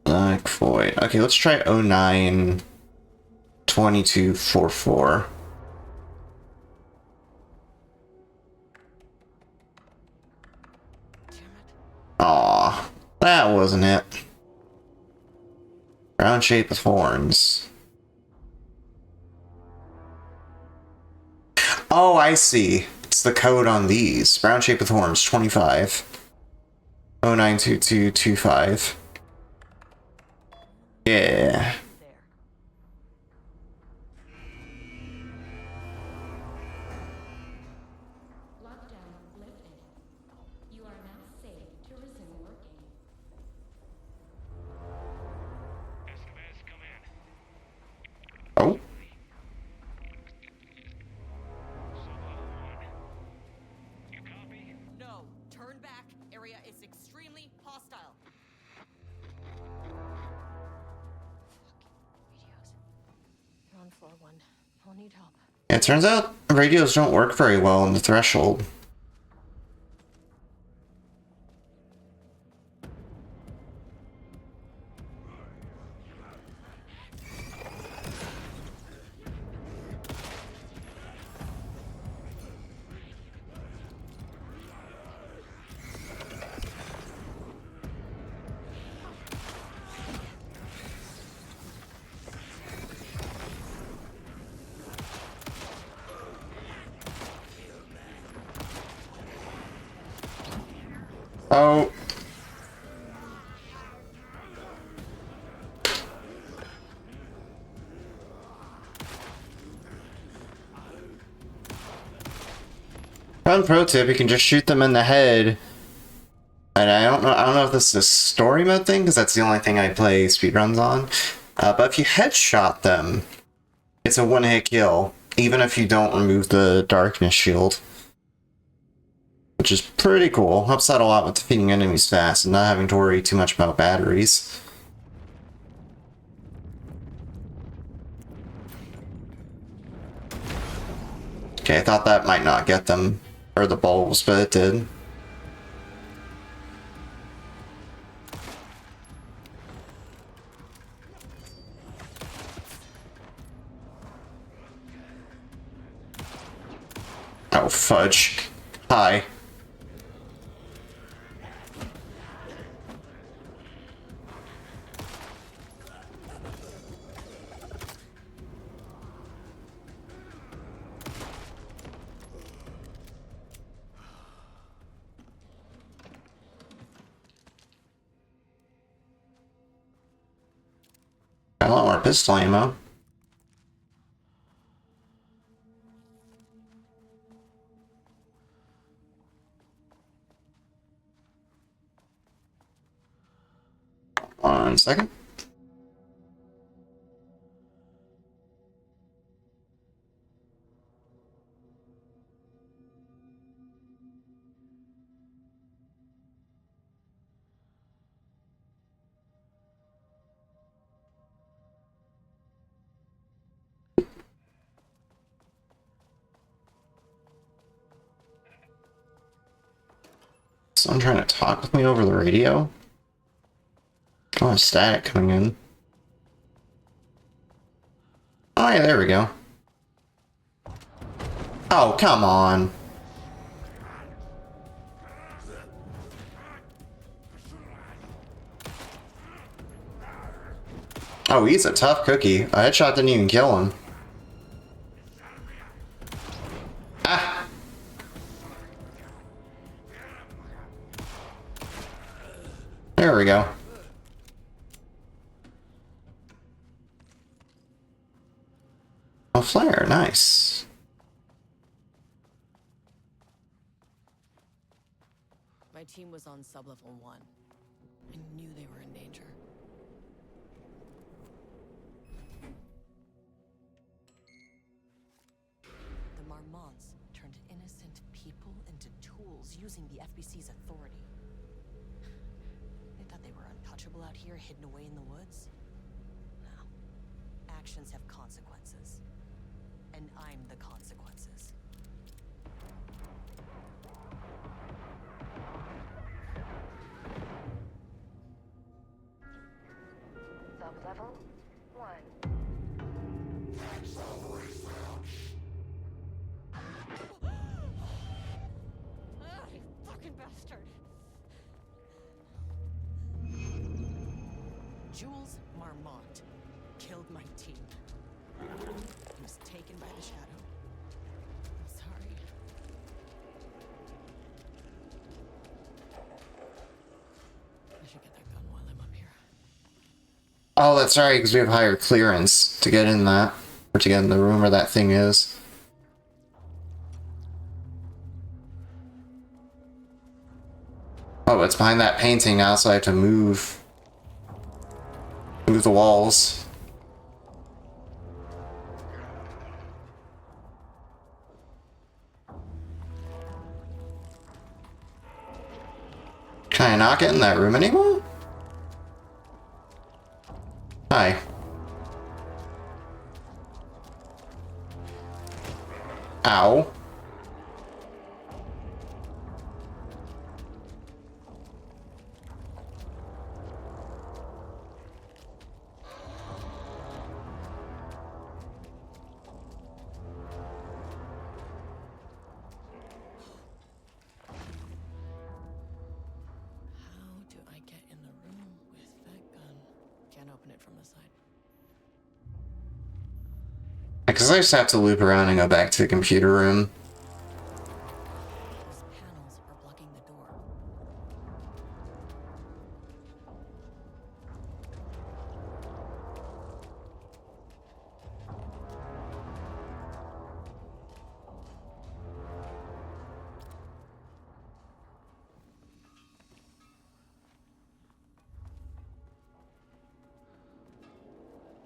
Black Void. Okay, let's try 09 2244. Aw, that wasn't it. Round shape with horns. Oh, I see. It's the code on these. Round shape with horns, 25. 092225. Yeah. Oh. No, turn back. Area is extremely hostile. Radios. You're on floor 1. I'll need help. It turns out radios don't work very well in the Threshold. Oh. Fun pro tip, you can just shoot them in the head. And I don't know if this is a story mode thing, because that's the only thing I play speedruns on. But if you headshot them, it's a one-hit kill, even if you don't remove the darkness shield. Which is pretty cool. Helps out a lot with defeating enemies fast and not having to worry too much about batteries. Okay, I thought that might not get them, or the bulbs, but it did. Oh, fudge. Hi. Got a lot more pistol ammo. One second. Someone trying to talk with me over the radio? Oh, static coming in. Oh yeah, there we go. Oh, come on. Oh, he's a tough cookie. A headshot didn't even kill him. Ah! There we go. A flare, nice. My team was on sublevel 1. I knew they were in danger. The Marmonts turned innocent people into tools using the FBC's authority. They thought they were untouchable out here, hidden away in the woods. No. Actions have consequences. And I'm the consequences. Sub-level 1. Ah, you fucking bastard! Jules Marmont killed my team. He was taken by the Shadow. I'm sorry. I should get that gun while I'm up here. Oh, that's right, because we have higher clearance to get in that. Or to get in the room where that thing is. Oh, it's behind that painting. I also have to move the walls. Can I not get in that room anymore? Hi. Ow. How do I get in the room with that gun? Can't open it from the side. Because I just have to loop around and go back to the computer room. Those panels are blocking the door.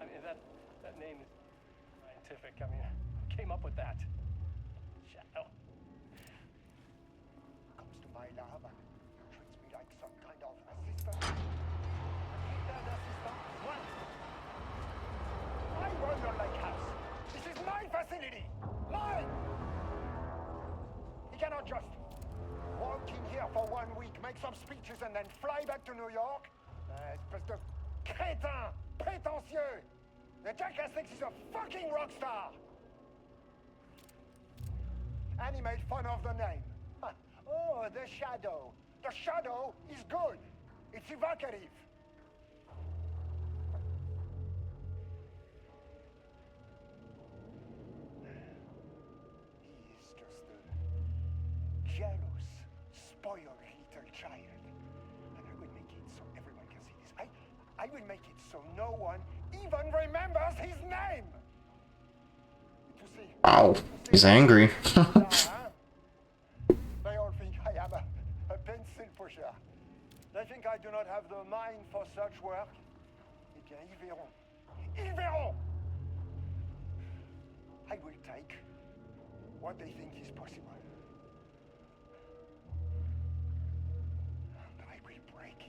I mean, that name is scientific. I mean, who came up with that? Shadow. Comes to my lab and treats me like some kind of assistant. Is that assistant? What? I run your lake house. This is my facility. Mine. He cannot just walk in here for 1 week, make some speeches, and then fly back to New York. Espèce de crétin, prétentieux. The jackass thinks he's a fucking rock star. And he made fun of the name. Oh, the Shadow. The Shadow is good. It's evocative. He is just a jealous, spoiled little child. And I will make it so everyone can see this. I will make it so no one even remembers his name. You see? Ow. He's angry. They all think I am a pencil pusher. They think I do not have the mind for such work. Eh bien, ils verront. Ils verront! I will take what they think is possible. And I will break it.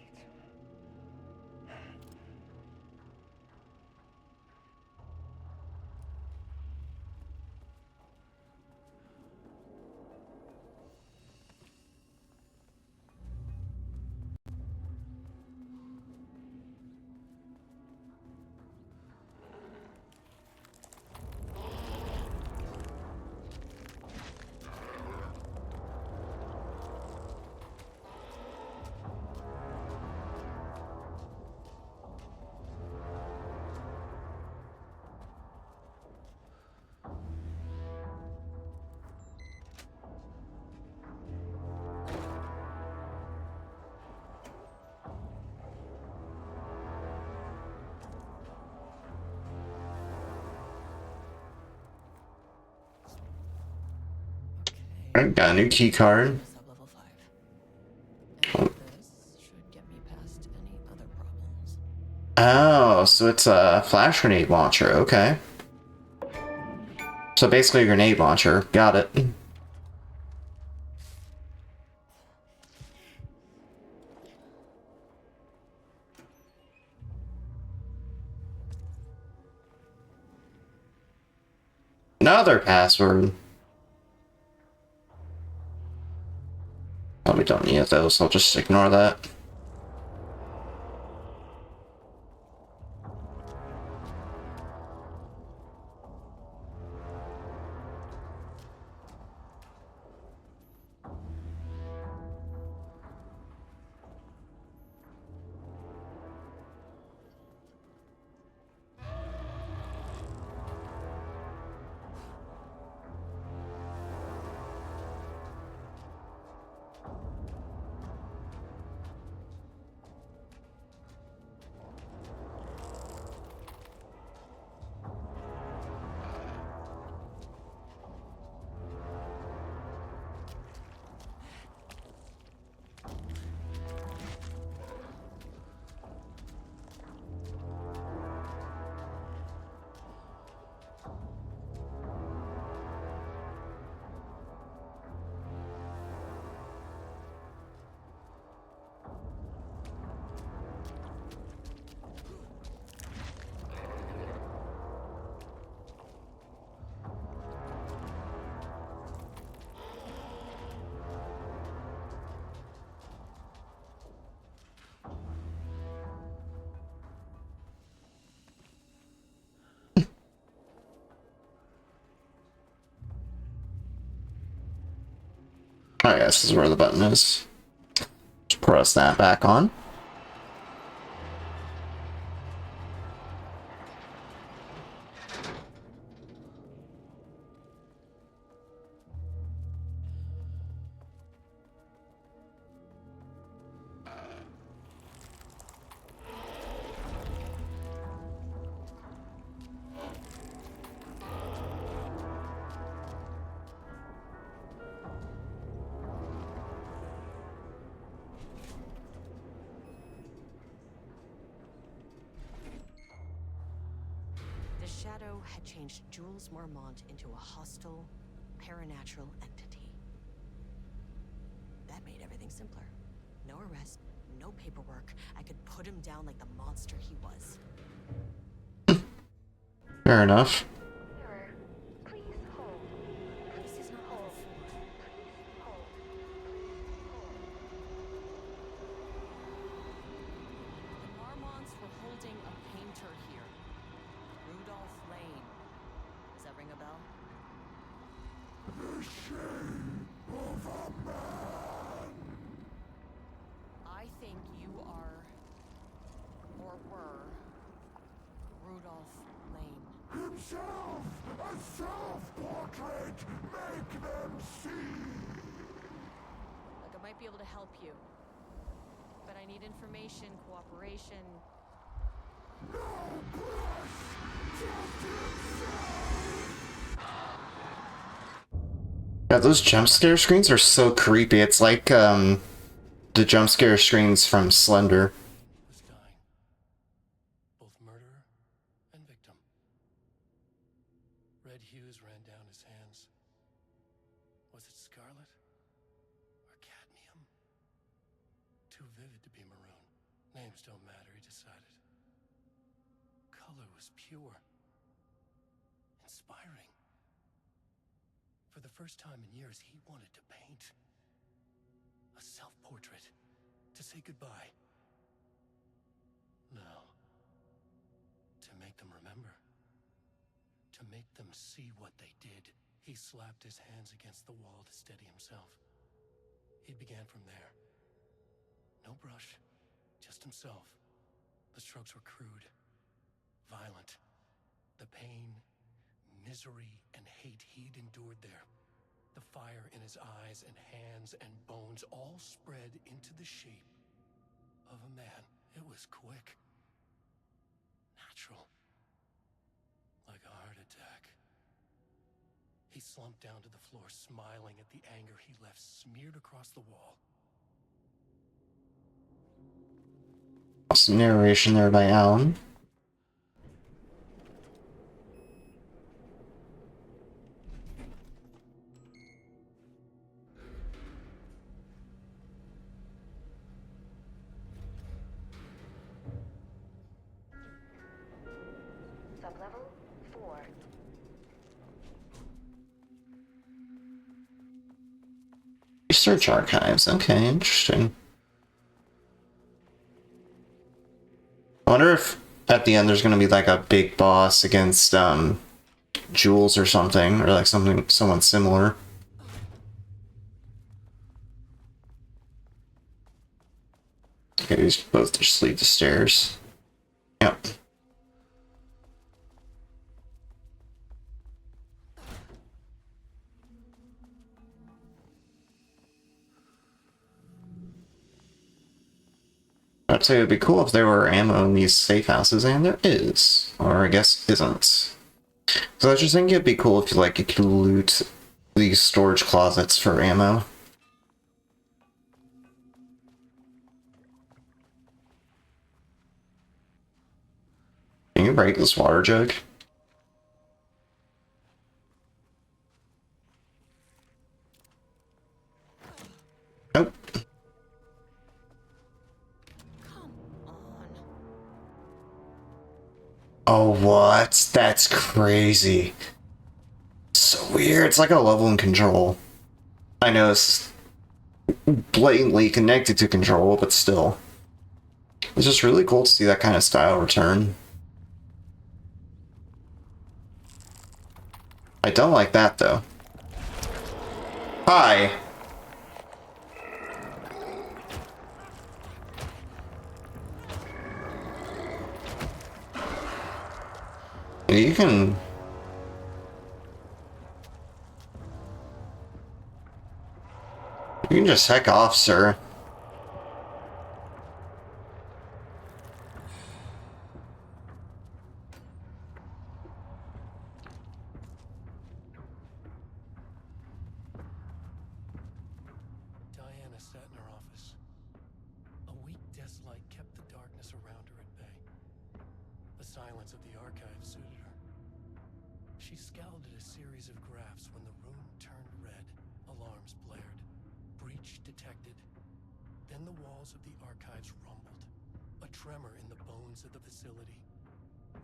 Alright, got a new key card. Sub-level 5. And this should get me past any other problems. Oh, so it's a flash grenade launcher. Okay. So basically a grenade launcher. Got it. Another password. Oh, we don't need those, so I'll just ignore that. Oh, yeah, this is where the button is. Just press that back on. The Shadow had changed Jules Marmont into a hostile, paranatural entity. That made everything simpler. No arrest, no paperwork. I could put him down like the monster he was. Fair enough. Mirror, please hold. This is not level 4. Please hold. The Marmonts were holding a painter here. Rudolph Lane. Does that ring a bell? The shame of a man. I think you are, or were, Rudolph Lane. Himself, a self-portrait. Make them see. Look, I might be able to help you. But I need information, cooperation. No brush. Just himself. Yeah, those jump scare screens are so creepy. It's like, the jump scare screens from Slender. Was dying. Both murderer and victim. Red hues ran down his hands. Was it scarlet? Or cadmium? Too vivid to be maroon. Names don't matter, he decided. Color was pure. Inspiring. For the first time in years, he wanted to paint. A self-portrait. To say goodbye. No. To make them remember. To make them see what they did. He slapped his hands against the wall to steady himself. He began from there. No brush. Just himself. The strokes were crude. Violent. The pain, misery, and hate he'd endured there. The fire in his eyes and hands and bones all spread into the shape of a man. It was quick. Natural. Like a heart attack. He slumped down to the floor, smiling at at the anger he left smeared across the wall. Some narration there by Alan. Sublevel 4. Research archives. Okay, interesting. I wonder if at the end there's gonna be like a big boss against Jules or something, or like someone similar. Okay, these both just lead the stairs. Yep. I'd say it'd be cool if there were ammo in these safe houses, and there is. Or I guess isn't. So I was just thinking it'd be cool if you could loot these storage closets for ammo. Can you break this water jug? Nope. Oh, what? That's crazy. So weird. It's like a level in Control. I know it's blatantly connected to Control, but still. It's just really cool to see that kind of style return. I don't like that, though. Hi. You can... You can just heck off, sir. Diana sat in her office. A weak desk light kept the darkness around her at bay. The silence of the archive suited her. She scowled at a series of graphs when the room turned red. Alarms blared. Breach detected. Then the walls of the archives rumbled. A tremor in the bones of the facility.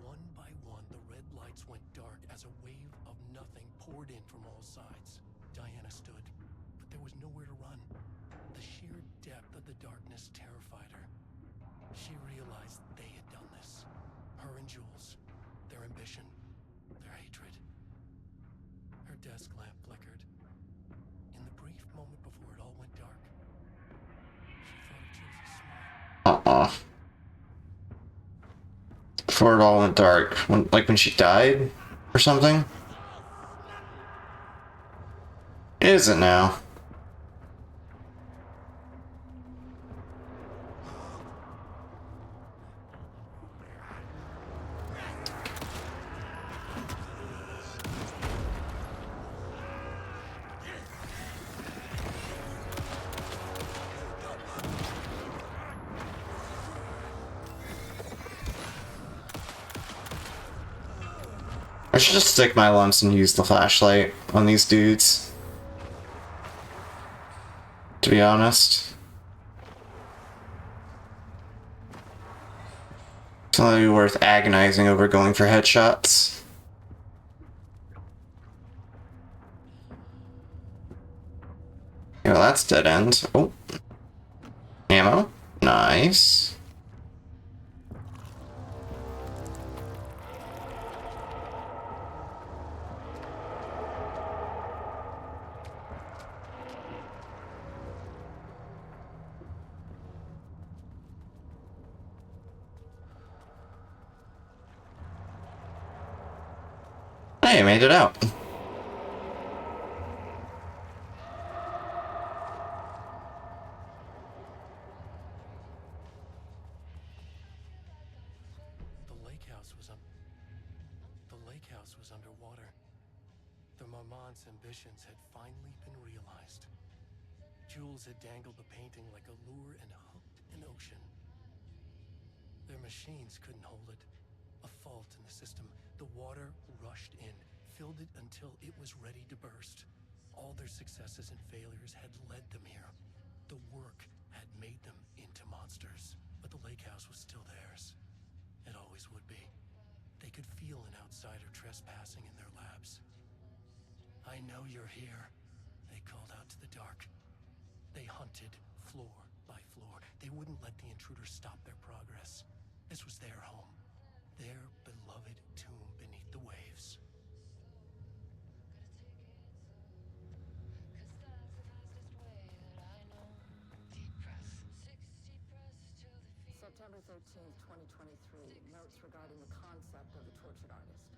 One by one, the red lights went dark as a wave of nothing poured in from all sides. Diana stood, but there was nowhere to run. The sheer depth of the darkness terrified her. She realized they had done this. Her and Jules. Their ambition. Their hatred. Her desk lamp flickered. In the brief moment before it all went dark, she thought of Jules' smile. Before it all went dark. When she died? Or something? Is it now? I should just stick my lumps and use the flashlight on these dudes. To be honest. It's not really worth agonizing over going for headshots. Yeah, well, that's dead end. Oh. Ammo. Nice. Hey, I made it out. The lake house was underwater. The Marmont's ambitions had finally been realized. Jules had dangled the painting like a lure and hooked an ocean. Their machines couldn't hold it. A fault in the system. The water rushed in, filled it until it was ready to burst. All their successes and failures had led them here. The work had made them into monsters, but the lake house was still theirs. It always would be. They could feel an outsider trespassing in their labs. I know you're here, they called out to the dark. They hunted floor by floor. They wouldn't let the intruders stop their progress. This was their home, their beloved tomb beneath the waves. September 13th, 2023. Notes regarding the concept of the tortured artist.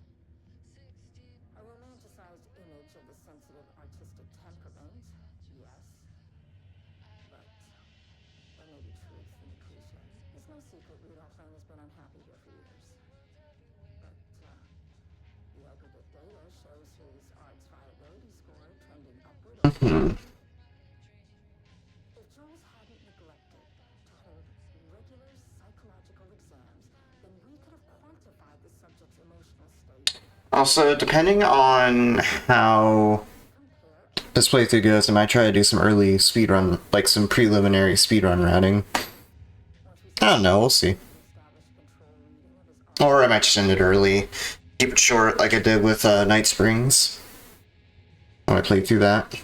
A romanticized image of the sensitive artistic temperament, yes. But there may be truth in the cliche. It's no secret Rudolph Lane has been unhappy here for years. But the aggregate data shows his art's viability score trending upward. If Jules hadn't neglected to hold regular psychological exams, then we could have quantified the subject's emotional state. Also, depending on how this playthrough goes, I might try to do some early speedrun, like some preliminary speedrun routing. I don't know, we'll see. Or I might just end it early. Keep it short like I did with Night Springs when I played through that.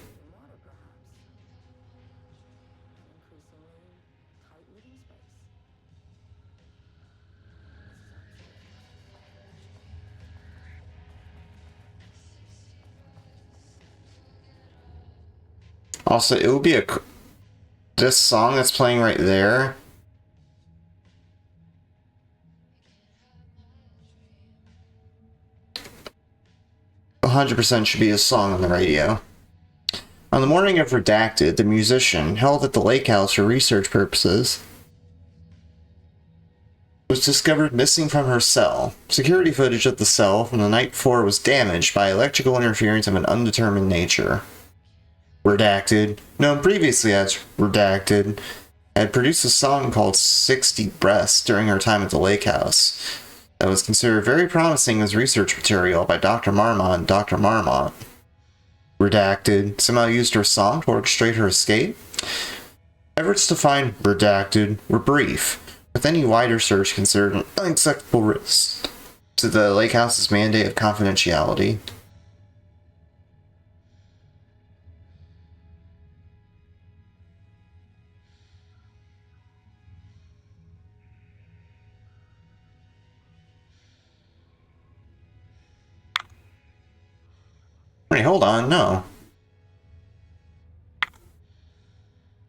Also, it would be this song that's playing right there. 100% should be a song on the radio. On the morning of Redacted, the musician, held at the lake house for research purposes, was discovered missing from her cell. Security footage of the cell from the night before was damaged by electrical interference of an undetermined nature. Redacted, known previously as Redacted, had produced a song called 60 Breaths during her time at the lake house that was considered very promising as research material by Dr. Marmont and Dr. Marmont. Redacted somehow used her song to orchestrate her escape. Efforts to find Redacted were brief, with any wider search considered an unacceptable risk to the lake house's mandate of confidentiality. Wait, hold on, no.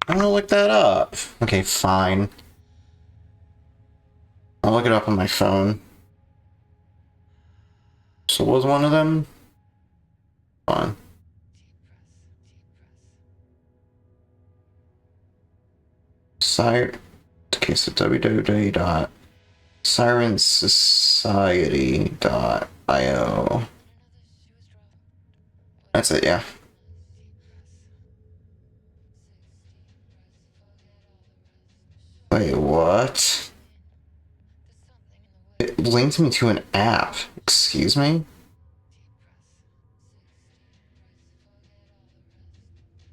I'm gonna look that up. Okay, fine. I'll look it up on my phone. So was one of them? Fine. Okay, so www.sirensociety.io. That's it, yeah. Wait, what? It linked me to an app. Excuse me?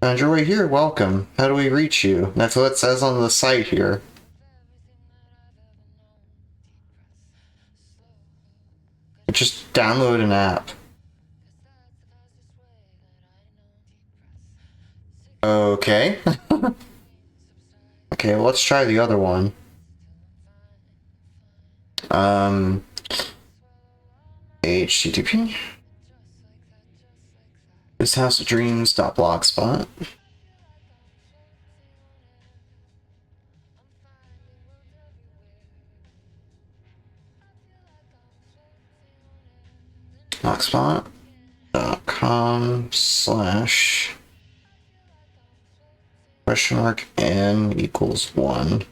Found your way here, welcome. How do we reach you? That's what it says on the site here. Just download an app. Okay. Okay, well, let's try the other one. HTTP. This House of Dreams.blogspot. Blogspot.com/ (n = 1).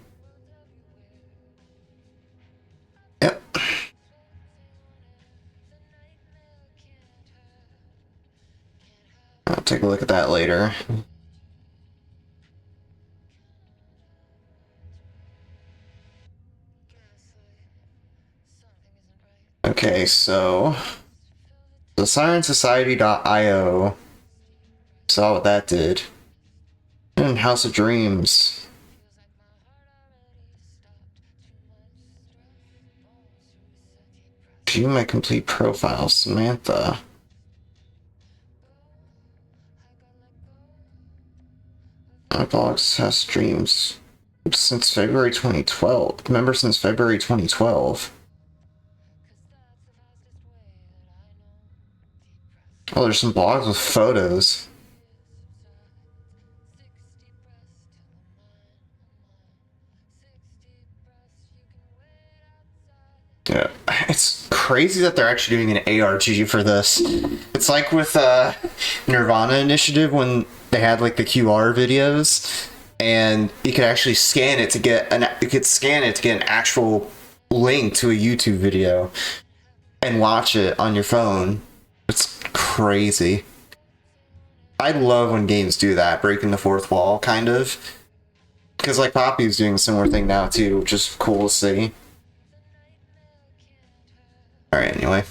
Yep. I'll take a look at that later. Okay, so the SirenSociety.io, saw what that did. And House of Dreams. View my complete profile, Samantha. My blogs has streams since February 2012. Member since February 2012. Oh, there's some blogs with photos. Yeah, it's crazy that they're actually doing an ARG for this. It's like with Nirvana Initiative when they had like the QR videos, and you could actually scan it to get an actual link to a YouTube video and watch it on your phone. It's crazy. I love when games do that, breaking the fourth wall, kind of. Because like Poppy's doing a similar thing now too, which is cool to see. Alright, anyway.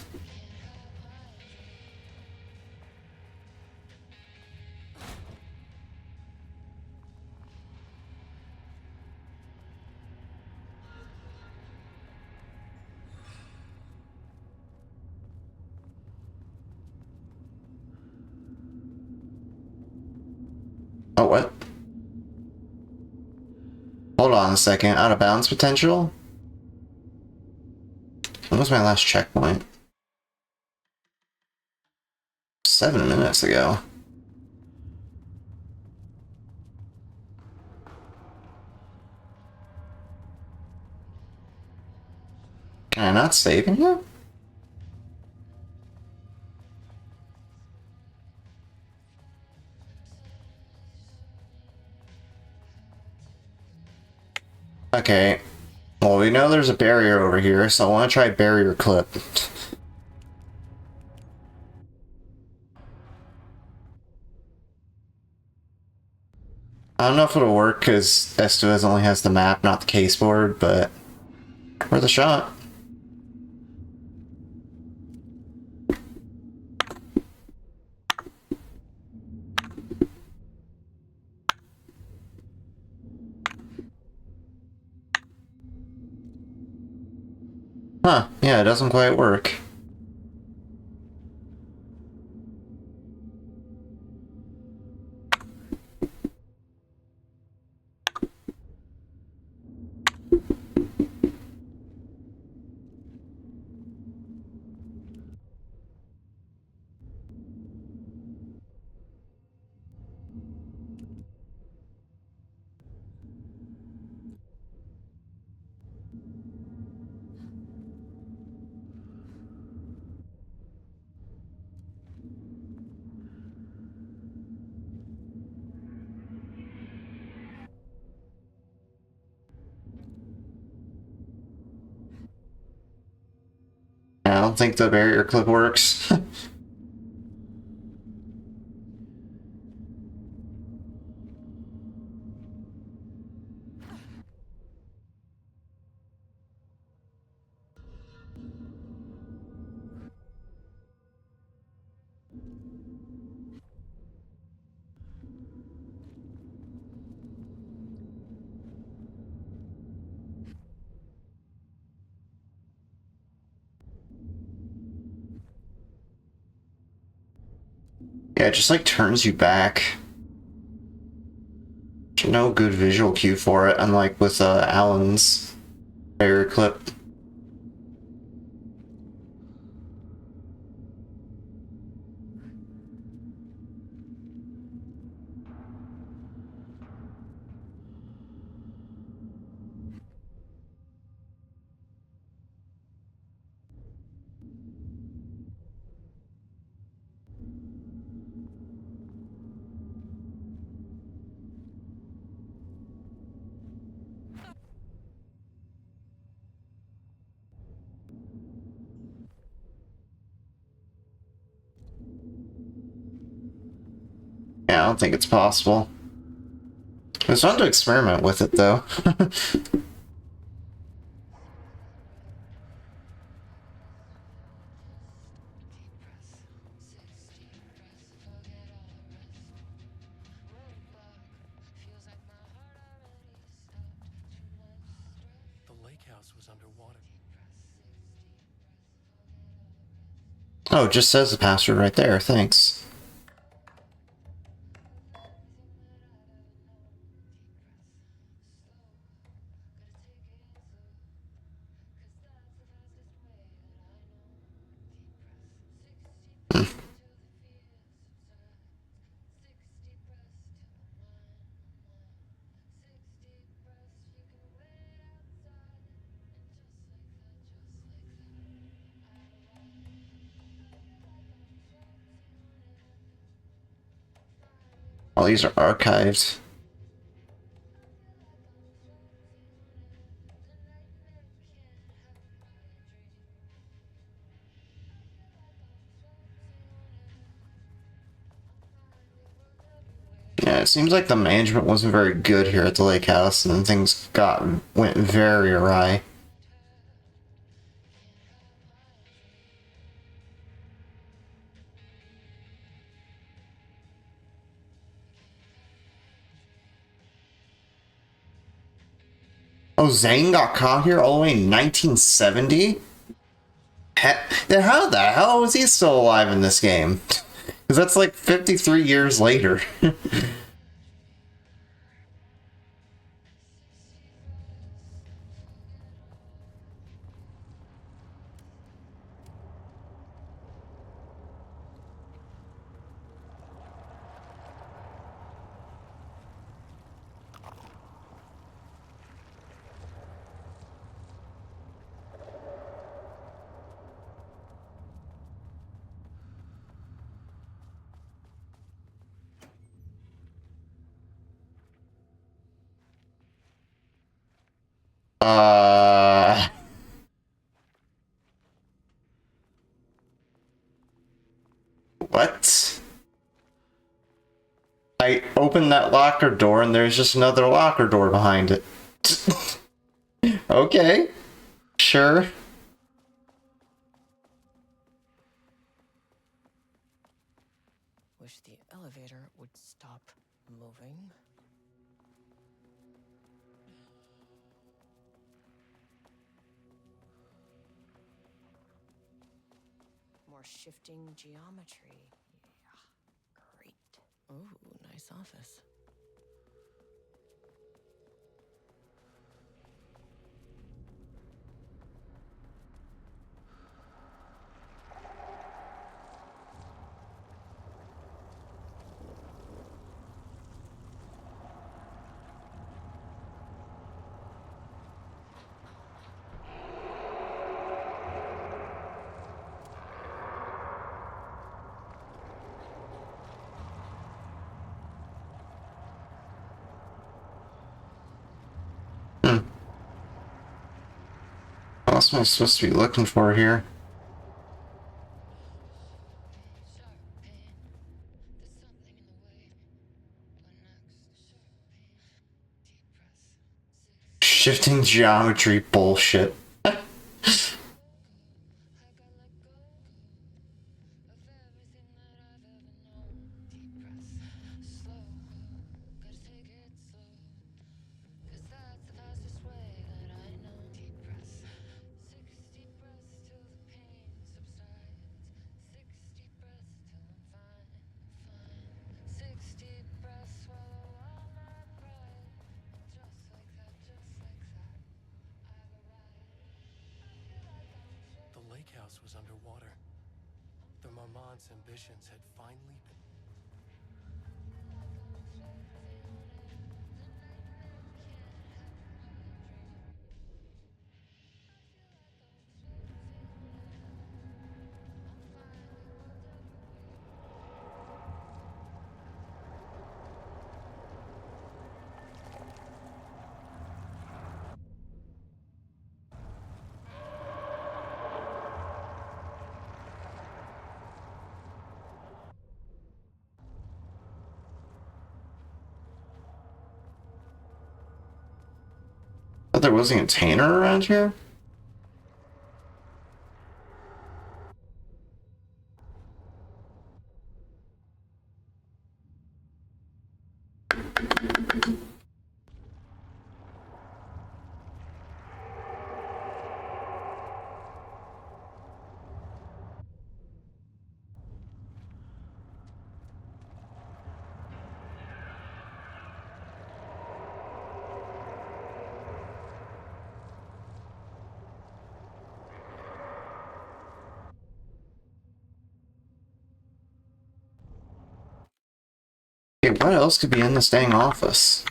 Oh, what? Hold on a second. Out of bounds potential? When was my last checkpoint? 7 minutes ago. Can I not save in here? Okay. Well, we know there's a barrier over here, so I want to try barrier clip. I don't know if it'll work because Estuez only has the map, not the case board, but worth a shot. Huh, yeah, it doesn't quite work. I don't think the barrier clip works. Yeah, it just like turns you back. There's no good visual cue for it, unlike with Alan's barrier clip. Yeah, I don't think it's possible. It's fun to experiment with it, though. house was underwater. Oh, it just says the password right there. Thanks. All these are archived. Yeah, it seems like the management wasn't very good here at the lake house, and things went very awry. Oh, Zane got caught here all the way in 1970? Then how the hell was he still alive in this game? Because that's like 53 years later. What? I opened that locker door and there's just another locker door behind it. Okay. Sure. Wish the elevator would stop moving. More shifting geometry. Yeah, great. Ooh, nice office. What else am I supposed to be looking for here? Shifting geometry bullshit. The lake house was underwater. The Marmont's ambitions had finally been... Thought there was a container around here? Okay, what else could be in this dang office?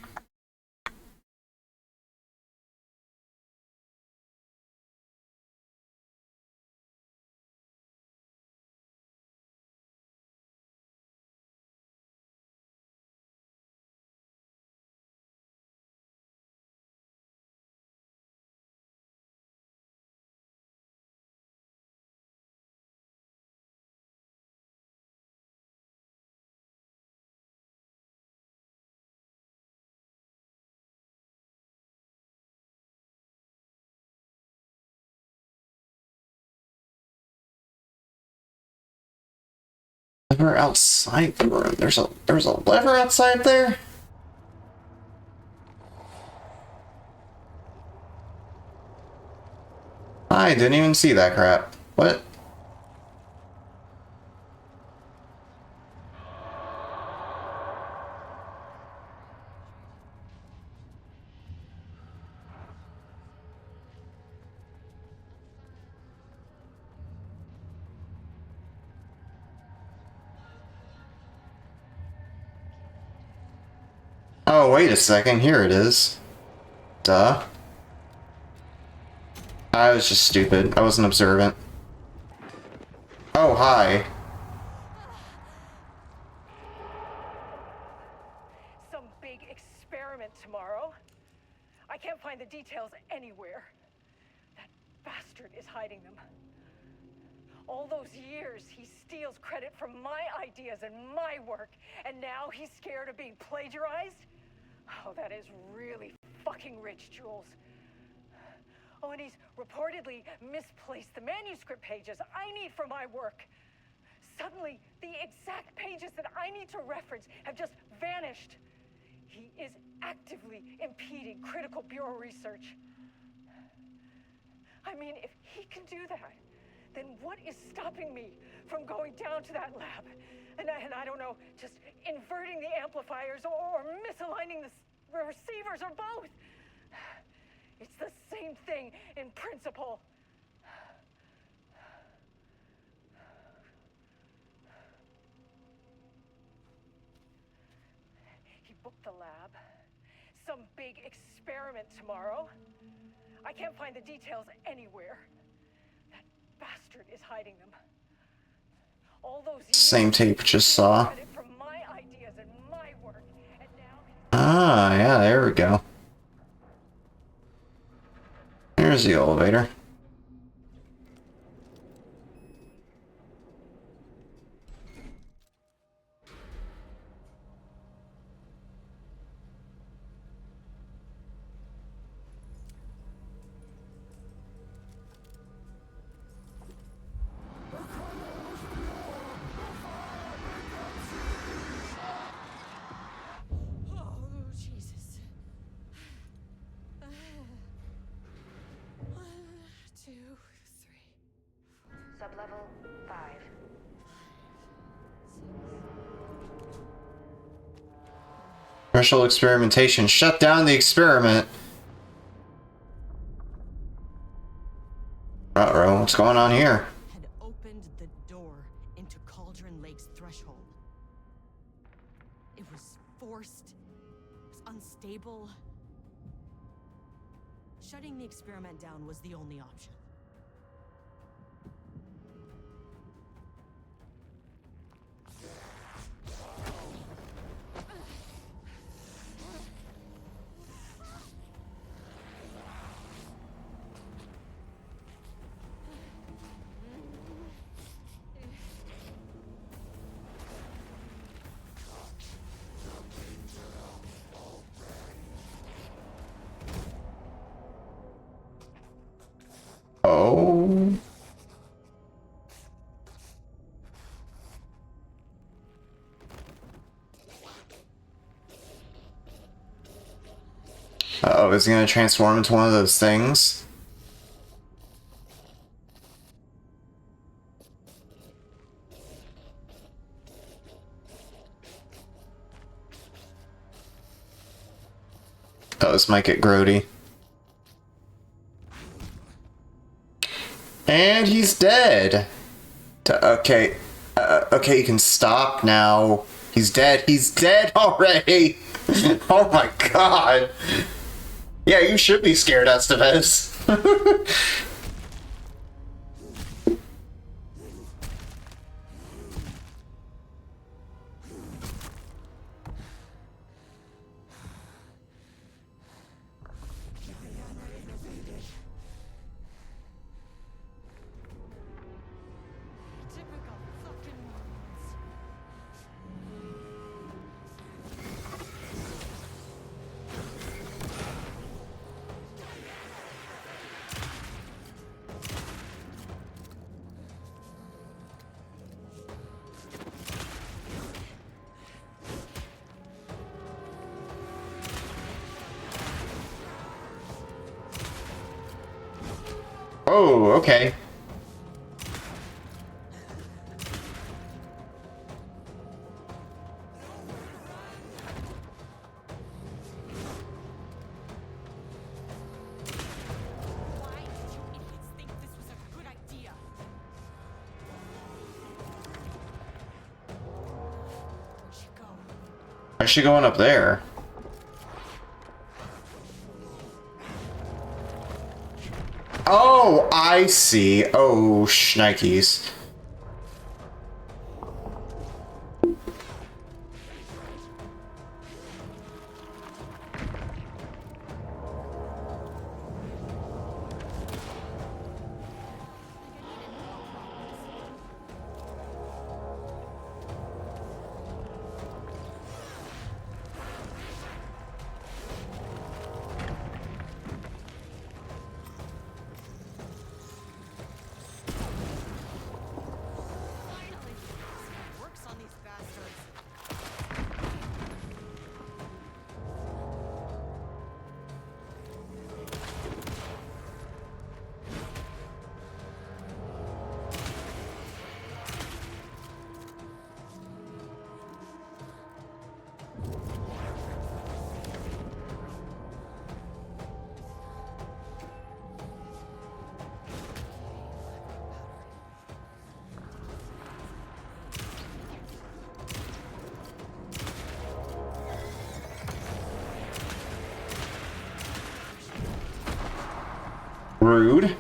Lever outside the room. There's a lever outside there? I didn't even see that crap. What? Oh, wait a second. Here it is. Duh. I was just stupid. I wasn't observant. Oh, hi. Some big experiment tomorrow. I can't find the details anywhere. That bastard is hiding them. All those years, he steals credit from my ideas and my work, and now he's scared of being plagiarized? Oh, that is really fucking rich, Jules. Oh, and he's reportedly misplaced the manuscript pages I need for my work. Suddenly, the exact pages that I need to reference have just vanished. He is actively impeding critical bureau research. I mean, if he can do that, then what is stopping me from going down to that lab? And I don't know, just inverting the amplifiers or misaligning the receivers or both. It's the same thing in principle. He booked the lab. Some big experiment tomorrow. I can't find the details anywhere. That bastard is hiding them. All those Same tape just saw. credit from my ideas and my work, and now Ah, yeah, there we go. There's the elevator. Oh, Jesus. 1, 2, 3. Sublevel 5. Commercial experimentation. Shut down the experiment. Uh-oh, what's going on here? Had opened the door into Cauldron Lake's threshold. It was forced. It was unstable. Shutting the experiment down was the only option. Oh. Uh-oh, is he gonna transform into one of those things? Oh, this might get grody. And he's dead. Okay, okay, you can stop now. He's dead. He's dead already. Oh my god. Yeah, you should be scared, Estevez. Typical fucking morons. Oh, okay. Why did you idiots think this was a good idea? Where'd she go? Why is she going up there? Oh, I see. Oh, shnikes. Finally! This works on these bastards. Rude.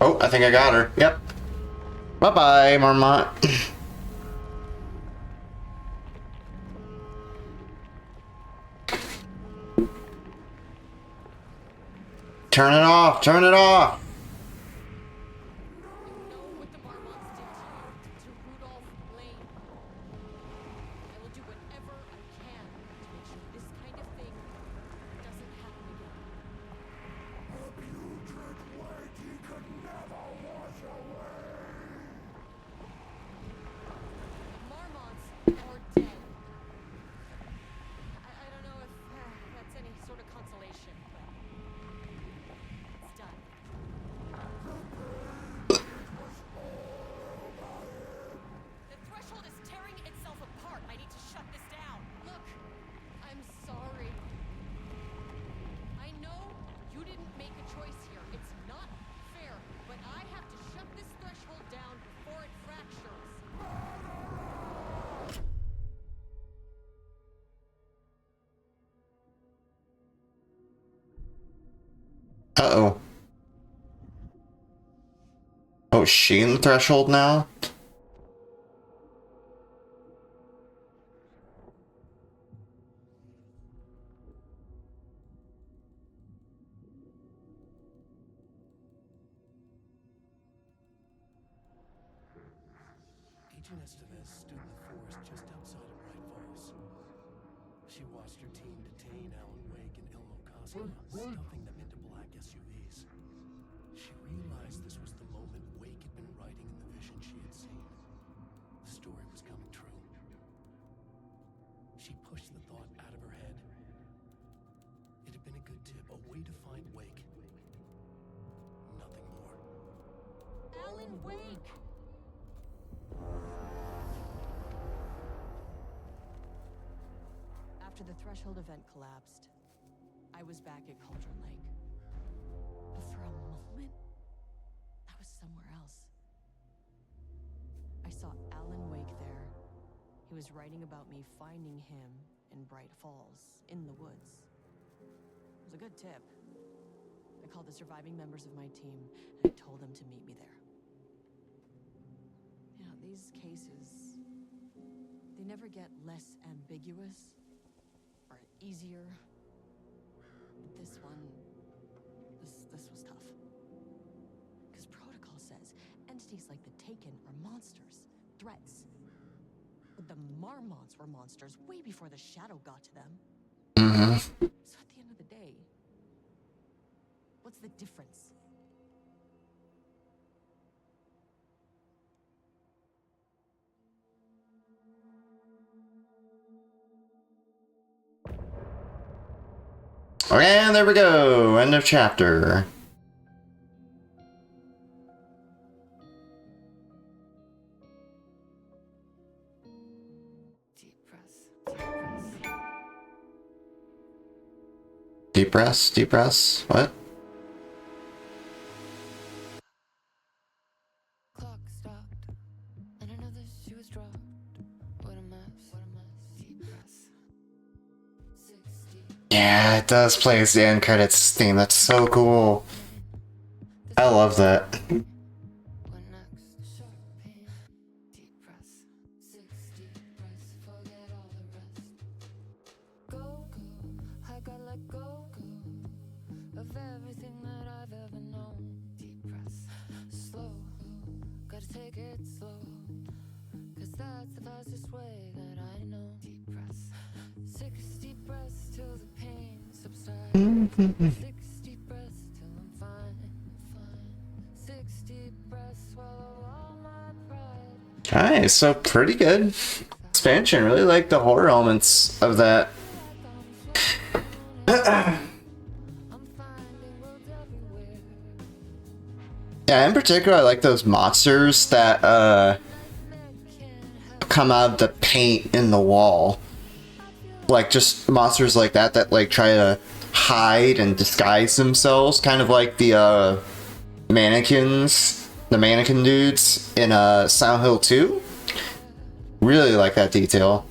Oh, I think I got her. Yep. Bye-bye, Marmot. Turn it off! Turn it off! You know what the Marmots did to Rudolph Lane. I will do whatever I can to make sure this kind of thing doesn't happen again. A putrid weight he could never wash away. The Marmots are dead. I don't know if that's any sort of consolation, but it's done. The threshold is tearing itself apart. I need to shut this down. Look, I'm sorry. I know you didn't make a choice here. It's not fair, but I have to shut this threshold down before it fractures. Uh-oh. Oh, is she in the threshold now? Agent Estevez stood in the forest just outside of Bright Falls. She watched her team detain Alan Wake and Elmo Cosgrove, stuffing them into black SUVs. She realized this was the moment Wake had been writing in the vision she had seen. The story was coming true. She pushed the thought out of her head. It had been a good tip, a way to find Wake. Nothing more. Alan Wake! After the Threshold event collapsed, I was back at Cauldron Lake. But for a moment, I was somewhere else. I saw Alan Wake there. He was writing about me finding him in Bright Falls, in the woods. It was a good tip. I called the surviving members of my team, and I told them to meet me there. You know, these cases, they never get less ambiguous or easier. But this one, this was tough. Because protocol says entities like the Taken are monsters, threats. But the Marmonts were monsters way before the Shadow got to them. Mm-hmm. So at the end of the day, what's the difference? And there we go. End of chapter. Deep breaths, deep breaths. What? Clock stopped, and another shoe was dropped. What a mess, deep breaths. 60. Yeah, it does play as the end credits theme. That's so cool. I love that. What next? Sharp pain, deep breaths. 60 breaths, forget all the rest. Go, I gotta let go of everything that I've ever known. Deep breaths, slow, gotta take it slow, 'cause that's the fastest way that I know. Deep breaths, 60 breaths till the pain subsides. 60 breaths till I'm fine. 60 breaths, swallow all my pride. Okay, so pretty good expansion. Really like the horror elements of that. Yeah, in particular, I like those monsters that come out of the paint in the wall. Like just monsters like that like try to hide and disguise themselves, kind of like the mannequins, the mannequin dudes in Silent Hill 2. Really like that detail.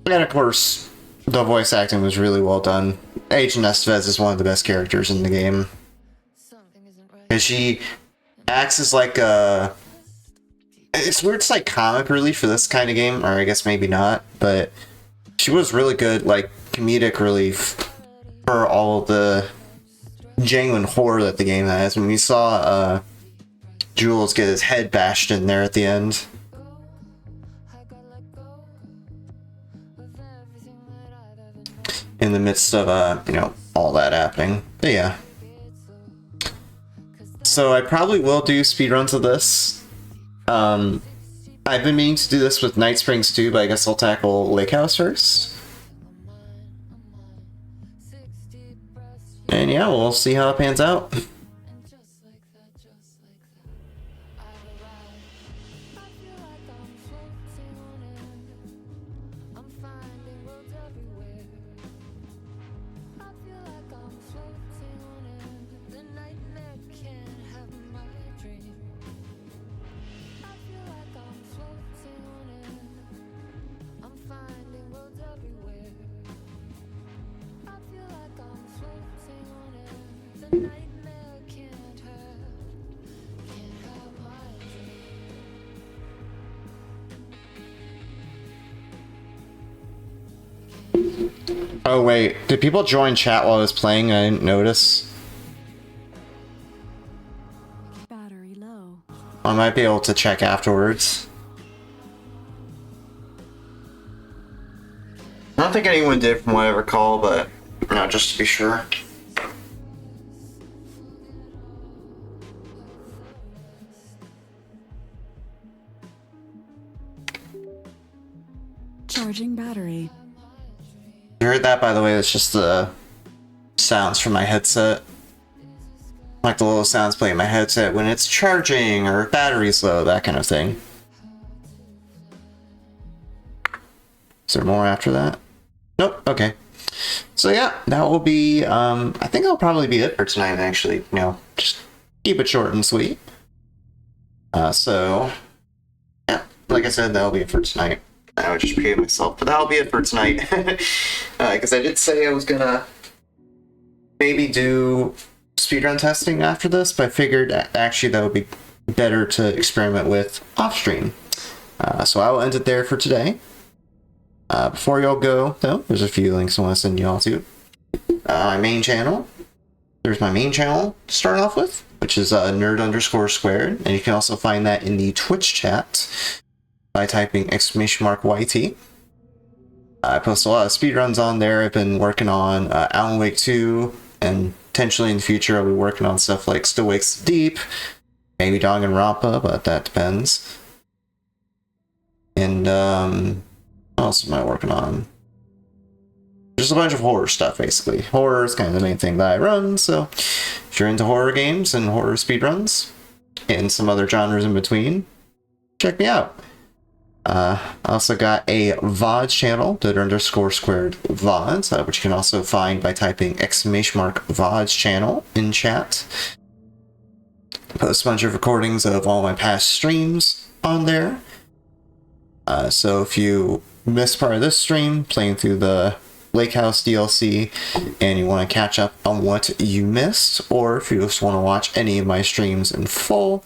And of course, the voice acting was really well done. Agent Estevez is one of the best characters in the game. Because she acts as like a... It's weird, it's like comic relief for this kind of game, or I guess maybe not, but she was really good, like, comedic relief for all the genuine horror that the game has. When we saw Jules get his head bashed in there at the end. In the midst of, you know, all that happening. But yeah. So I probably will do speedruns of this. I've been meaning to do this with Night Springs too, but I guess I'll tackle Lake House first. And yeah, we'll see how it pans out. Oh wait, did people join chat while I was playing and I didn't notice? Battery low. I might be able to check afterwards. I don't think anyone did from what I recall, but no, just to be sure. Charging battery. You heard that, by the way? It's just the sounds from my headset. Like the little sounds play in my headset when it's charging or battery's low, that kind of thing. Is there more after that? Nope, okay. So yeah, that will be, I think that'll probably be it for tonight, actually. You know, just keep it short and sweet. So, yeah, like I said, that'll be it for tonight. I would just repeat myself, but that'll be it for tonight. Because I did say I was gonna maybe do speedrun testing after this, but I figured actually that would be better to experiment with off stream. So I will end it there for today. Before y'all go, though, there's a few links I want to send y'all to. My main channel. There's my main channel to start off with, which is nerd_squared, and you can also find that in the Twitch chat by typing !YT. I post a lot of speedruns on there. I've been working on Alan Wake 2, and potentially in the future I'll be working on stuff like Still Wakes Deep, maybe Danganronpa, but that depends. And what else am I working on? Just a bunch of horror stuff, basically. Horror is kind of the main thing that I run, so if you're into horror games and horror speedruns, and some other genres in between, check me out. I also got a VOD channel, nerd_squared VODs, which you can also find by typing !VODs channel in chat. I post a bunch of recordings of all my past streams on there. So if you missed part of this stream, playing through the Lake House DLC, and you want to catch up on what you missed, or if you just want to watch any of my streams in full,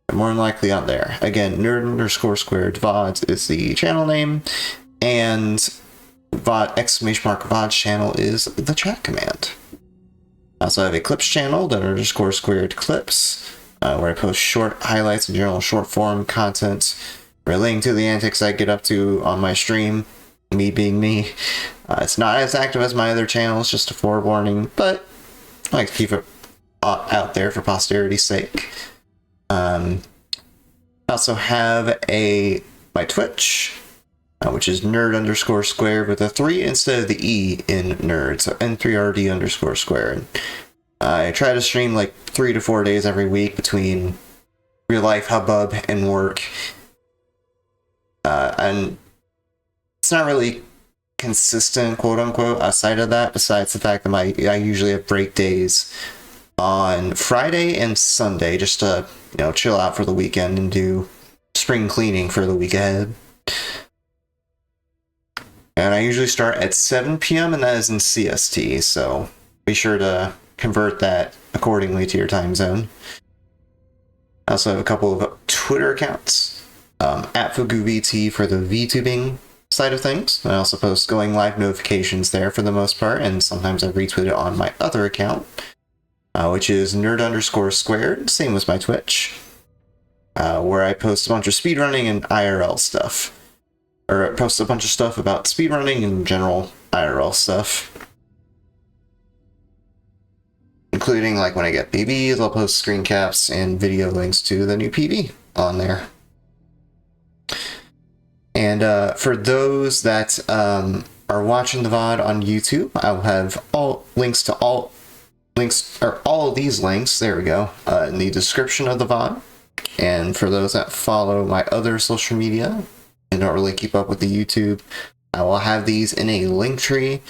they're more than likely on there. Again, nerd_squared VODs is the channel name, and VOD !VODs channel is the chat command. I also have a clips channel, nerd_squared clips, where I post short highlights and general short form content relating to the antics I get up to on my stream, me being me. It's not as active as my other channels, just a forewarning, but I like to keep it out there for posterity's sake. I also have my Twitch, which is nerd_squared with a 3 instead of the E in nerd, so N3RD_squared. I try to stream like 3 to 4 days every week between real life hubbub and work. And it's not really consistent, quote unquote, outside of that, besides the fact that I usually have break days on Friday and Sunday just to, chill out for the weekend and do spring cleaning for the week ahead. And I usually start at 7 p.m. and that is in CST, so be sure to convert that accordingly to your time zone. I also have a couple of Twitter accounts. @FuguVT for the VTubing side of things. I also post going live notifications there for the most part, and sometimes I retweet it on my other account, which is nerd_squared, same as my Twitch, where I post a bunch of speedrunning and IRL stuff. Or I post a bunch of stuff about speedrunning and general IRL stuff. Including like when I get PBs, I'll post screen caps and video links to the new PB on there. And for those that are watching the VOD on YouTube, I'll have all of these links, there we go, in the description of the VOD. And for those that follow my other social media and don't really keep up with the YouTube, I will have these in a link tree.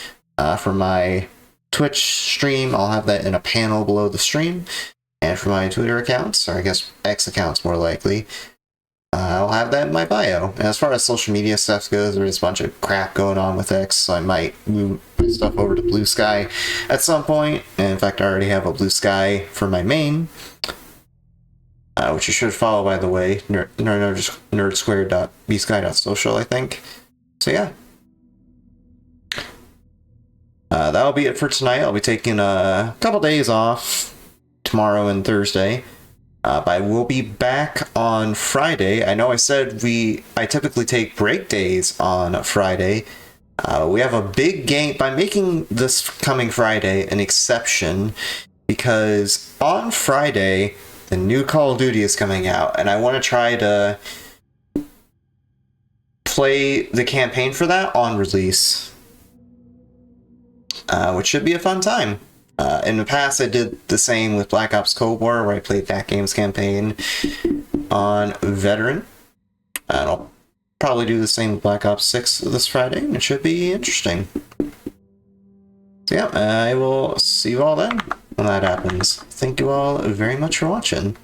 For my Twitch stream, I'll have that in a panel below the stream. And for my Twitter accounts, or I guess X accounts more likely, I'll have that in my bio. And as far as social media stuff goes, there's a bunch of crap going on with X, so I might move my stuff over to Blue Sky at some point. And in fact, I already have a Blue Sky for my main, which you should follow, by the way, nerdsquared.bsky.social, I think. So yeah. That'll be it for tonight. I'll be taking a couple days off tomorrow and Thursday. But I will be back on Friday. I know I said I typically take break days on Friday. We have a big game by making this coming Friday an exception, because on Friday the new Call of Duty is coming out, and I want to try to play the campaign for that on release, which should be a fun time. In the past, I did the same with Black Ops Cold War, where I played that game's campaign on Veteran. And I'll probably do the same with Black Ops 6 this Friday, and it should be interesting. So yeah, I will see you all then when that happens. Thank you all very much for watching.